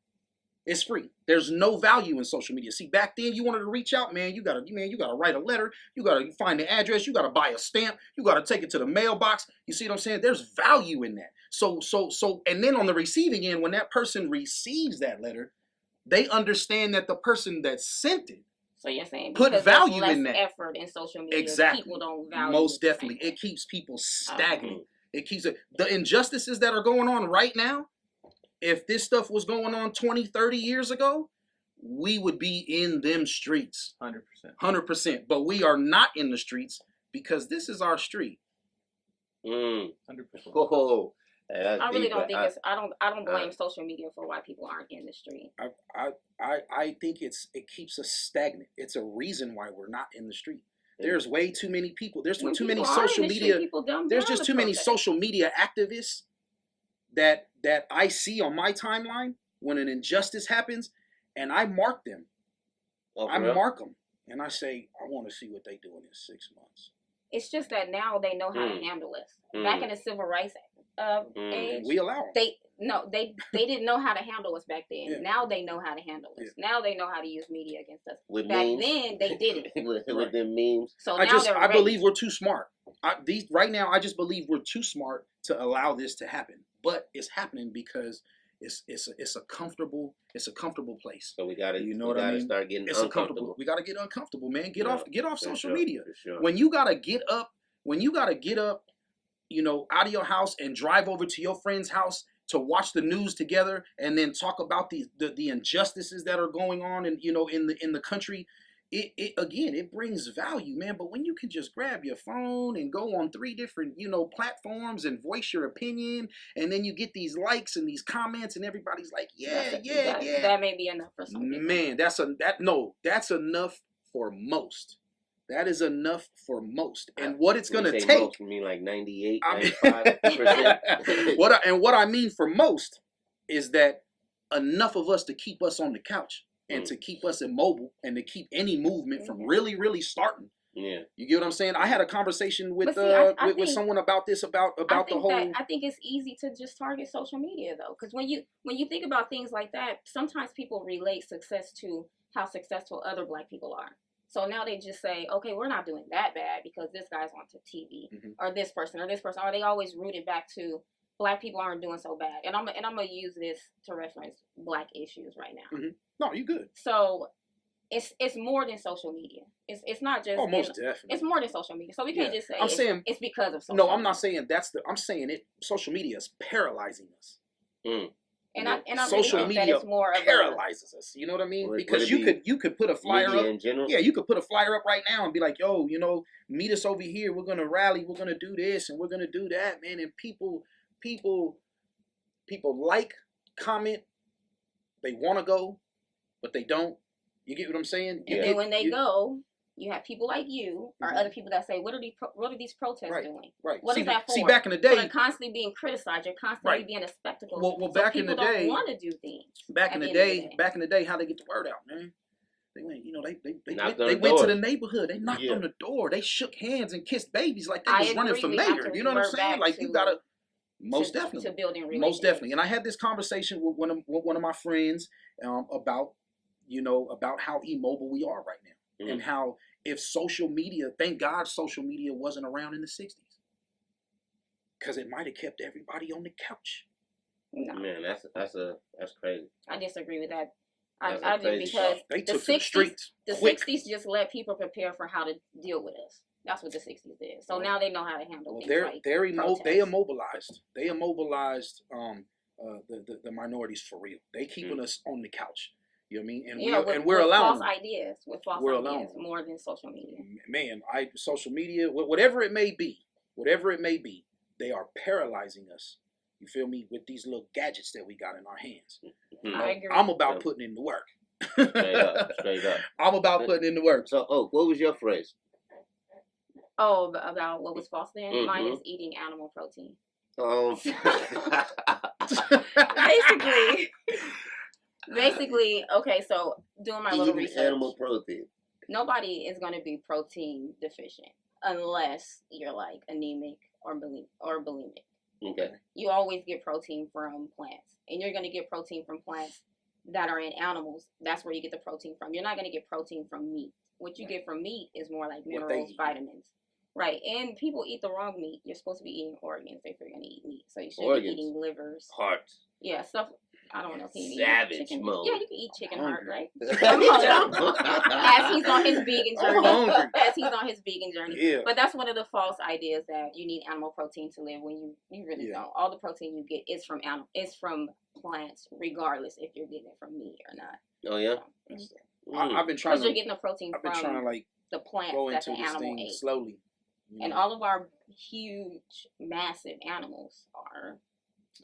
It's free. There's no value in social media. See, back then you wanted to reach out, man. You gotta write a letter. You gotta find the address. You gotta buy a stamp. You gotta take it to the mailbox. You see what I'm saying? There's value in that. So, and then on the receiving end, when that person receives that letter, they understand that the person that sent it So you're saying put because there's value less in that. effort in social media, Exactly. people don't value Most it the same definitely, way. it keeps people stagnant. Okay. It keeps it. The injustices that are going on right now, if this stuff was going on 20, 30 years ago, we would be in them streets. 100%. 100%. But we are not in the streets because this is our street. 100%. 100%. Whoa. Hey, that's I really deep, don't but think I don't blame I- social media for why people aren't in the street. I think it keeps us stagnant. It's a reason why we're not in the street. There's way too many people. There's When too many people are in social the street, media. people dumb There's down just to too many protest. social media activists that I see on my timeline when an injustice happens, and I mark them. Oh, for I real? mark them, and I say, I want to see what they doing in 6 months. It's just that now they know how to handle us. Back in the civil rights age, And we allow them. they didn't know how to handle us back then. Yeah. Now they know how to handle us. Yeah. Now they know how to use media against us. With Back memes? then they didn't. with Right. them memes. So now they're I ready. believe we're too smart. Right now, I just believe we're too smart to allow this to happen. But it's happening because it's a comfortable place. So we gotta start getting It's uncomfortable. We gotta get uncomfortable, man. Get Yeah, off for social sure, media. for sure. When you gotta get up, out of your house and drive over to your friend's house to watch the news together and then talk about the injustices that are going on in the country. It brings value, man. But when you can just grab your phone and go on 3 different, platforms and voice your opinion, and then you get these likes and these comments, and everybody's like, yeah. That may be enough for some people. Man, that's enough for most. That is enough for most. And what it's When gonna you say take, most, you mean like 98, I mean- 95%. what I mean for most is that enough of us to keep us on the couch and to keep us immobile and to keep any movement from really, really starting. Yeah. You get what I'm saying? I had a conversation with But see, I with think- someone about this about I the think whole. I think it's easy to just target social media though, because when you think about things like that, sometimes people relate success to how successful other Black people are. So now they just say, okay, we're not doing that bad because this guy's on to TV, or this person, or they always root it back to Black people aren't doing so bad. And I'm gonna use this to reference Black issues right now. No, you good. So it's more than social media. It's not just Most definitely. it's more than social media. So we can't just say it's because of social No, media. I'm not saying I'm saying it. Social media is paralyzing us. And I social really think media that it's more of paralyzes us. You know what I mean? Would Because it you could put a flyer Media up. in general? Yeah, you could put a flyer up right now and be like, yo, meet us over here. We're gonna rally. We're gonna do this and we're gonna do that, man. And people like, comment. They want to go, but they don't. You get what I'm saying? And then when they go, you have people like you or other people that say, what are these protests doing? Right. What is that for? See, back in the So day, they're constantly being criticized. You're constantly being a spectacle. Well, so back in the people day, don't want to do things. Back in the day, how they get the word out, man? They went, they went to the neighborhood. They knocked on the door. They shook hands and kissed babies like they was running for mayor. You know what I'm saying? Like you gotta. Most definitely. To building relationships. Most definitely. And I had this conversation with one of my friends about how immobile we are right now. And how if social media, thank God social media wasn't around in the 60s. Because it might have kept everybody on the couch. No. Man, that's crazy. I disagree with that. I do because They the took to the 60s, streets. the quick. 60s just let people prepare for how to deal with us. That's what the 60s did. So now they know how to handle things like They protests. immobilized. They immobilized the minorities for real. They keeping us on the couch. You know what I mean? And we're with allowing false ideas, more than social media. Man, social media, whatever it may be, they are paralyzing us. You feel me? With these little gadgets that we got in our hands. I agree. I'm about putting in the work. Straight up. I'm about putting in the work. So, what was your phrase? Oh, about what was false then? Mine is eating animal protein. Basically, okay, so doing my little research. Animal protein. Nobody is going to be protein deficient unless you're like anemic or bulimic. Okay. You always get protein from plants, and you're going to get protein from plants that are in animals. That's where you get the protein from. You're not going to get protein from meat. What you get from meat is more like minerals, vitamins. Right, and people eat the wrong meat. You're supposed to be eating organs if you're going to eat meat. So you should be eating livers. Hearts. Yeah, stuff. I don't know. Can you Savage eat chicken? mode. Yeah, you can eat chicken heart, right? As he's on his vegan journey. Yeah. But that's one of the false ideas that you need animal protein to live when you really don't. All the protein you get is from plants, regardless if you're getting it from meat or not. Oh yeah. I've been trying. Because you're getting the protein from the plants go that into the this animal thing ate. slowly. And all of our huge, massive animals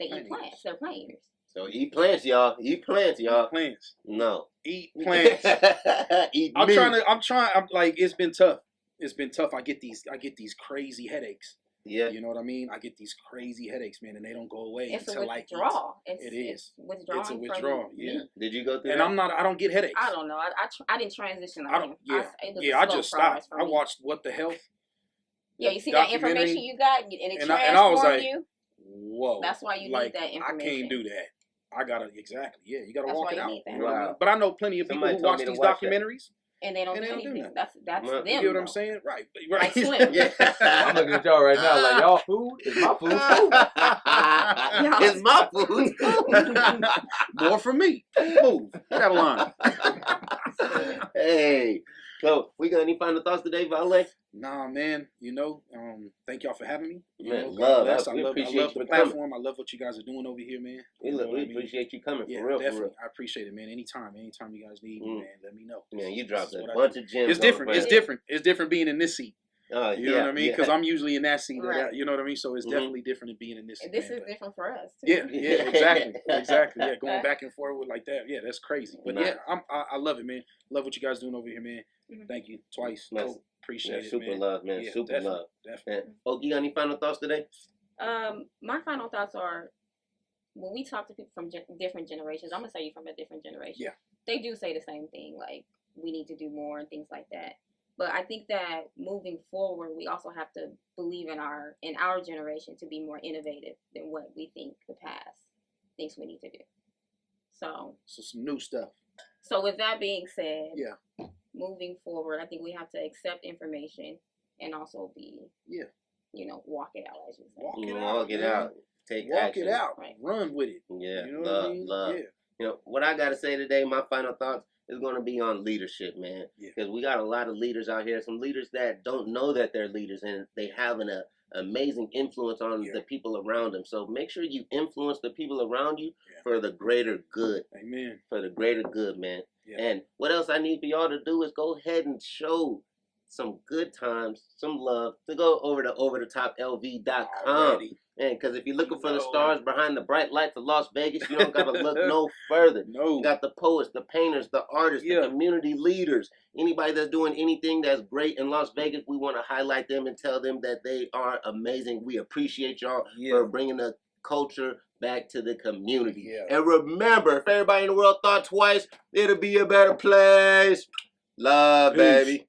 eat plants. They're plant eaters. So eat plants, y'all. Eat plants, y'all. Eat plants. No. Eat plants. Eat I'm meat. I'm like, it's been tough. I get these crazy headaches. Yeah. You know what I mean? I get these crazy headaches, man, and they don't go away It's until a withdrawal. It's withdrawing. It's a withdrawal. Yeah. Did you go through and that? I don't get headaches. I don't know. I didn't transition. I just stopped. I watched What the Health. Yeah, you see that information you got, and it transformed and I was like, you. Whoa. That's why you need that information. I can't do that. I gotta you gotta walk it out. Wow. But I know plenty of people who watch these documentaries. And they don't do anything. That's them. You get what I'm saying? Right. Like Slim. Yeah. I'm looking at y'all right now like, y'all food is my food. It's my food. More for me. Move. Get out of line. Hey. So, we got any final thoughts today, Valet? Nah, man. Thank y'all for having me. Man, I love love the platform. I love what you guys are doing over here, man. We appreciate you coming, for real. Definitely. I appreciate it, man. Anytime you guys need me, man, let me know. Man, you dropped a bunch of gems. It's different. It's different being in this seat. You know what I mean? Because I'm usually in that seat. Right. You know what I mean? So it's definitely different than being in this seat. And this is different for us, too. Yeah, exactly. Yeah, going back and forth like that. Yeah, that's crazy. But I love it, man. Love what you guys doing over here, man. Thank you. Twice. Appreciate it, super man. love, man. Yeah, super love. Definitely. Oh, you got any final thoughts today? My final thoughts are, when we talk to people from different generations, I'm going to say you from a different generation. Yeah. They do say the same thing, like, we need to do more and things like that. But I think that moving forward, we also have to believe in our generation to be more innovative than what we think the past thinks we need to do. So some new stuff. So with that being said, moving forward, I think we have to accept information and also be, walk it out, as you say. Walk it out. Take action. Walk it out. Right. Run with it. Yeah. You know what I mean? Love. Yeah. You know, what I got to say today, my final thoughts is going to be on leadership, man. Because we got a lot of leaders out here, some leaders that don't know that they're leaders, and they have an amazing influence on the people around them. So make sure you influence the people around you for the greater good. Amen. For the greater good, man. Yeah. And what else I need for y'all to do is go ahead and show some good times, some love, to go over to OverTheTopLv.com. Man, because if you're looking for the stars behind the bright lights of Las Vegas, you don't got to look no further. No. You got the poets, the painters, the artists, the community leaders. Anybody that's doing anything that's great in Las Vegas, we want to highlight them and tell them that they are amazing. We appreciate y'all for bringing the culture back to the community. Yeah. And remember, if everybody in the world thought twice, it'll be a better place. Love, baby.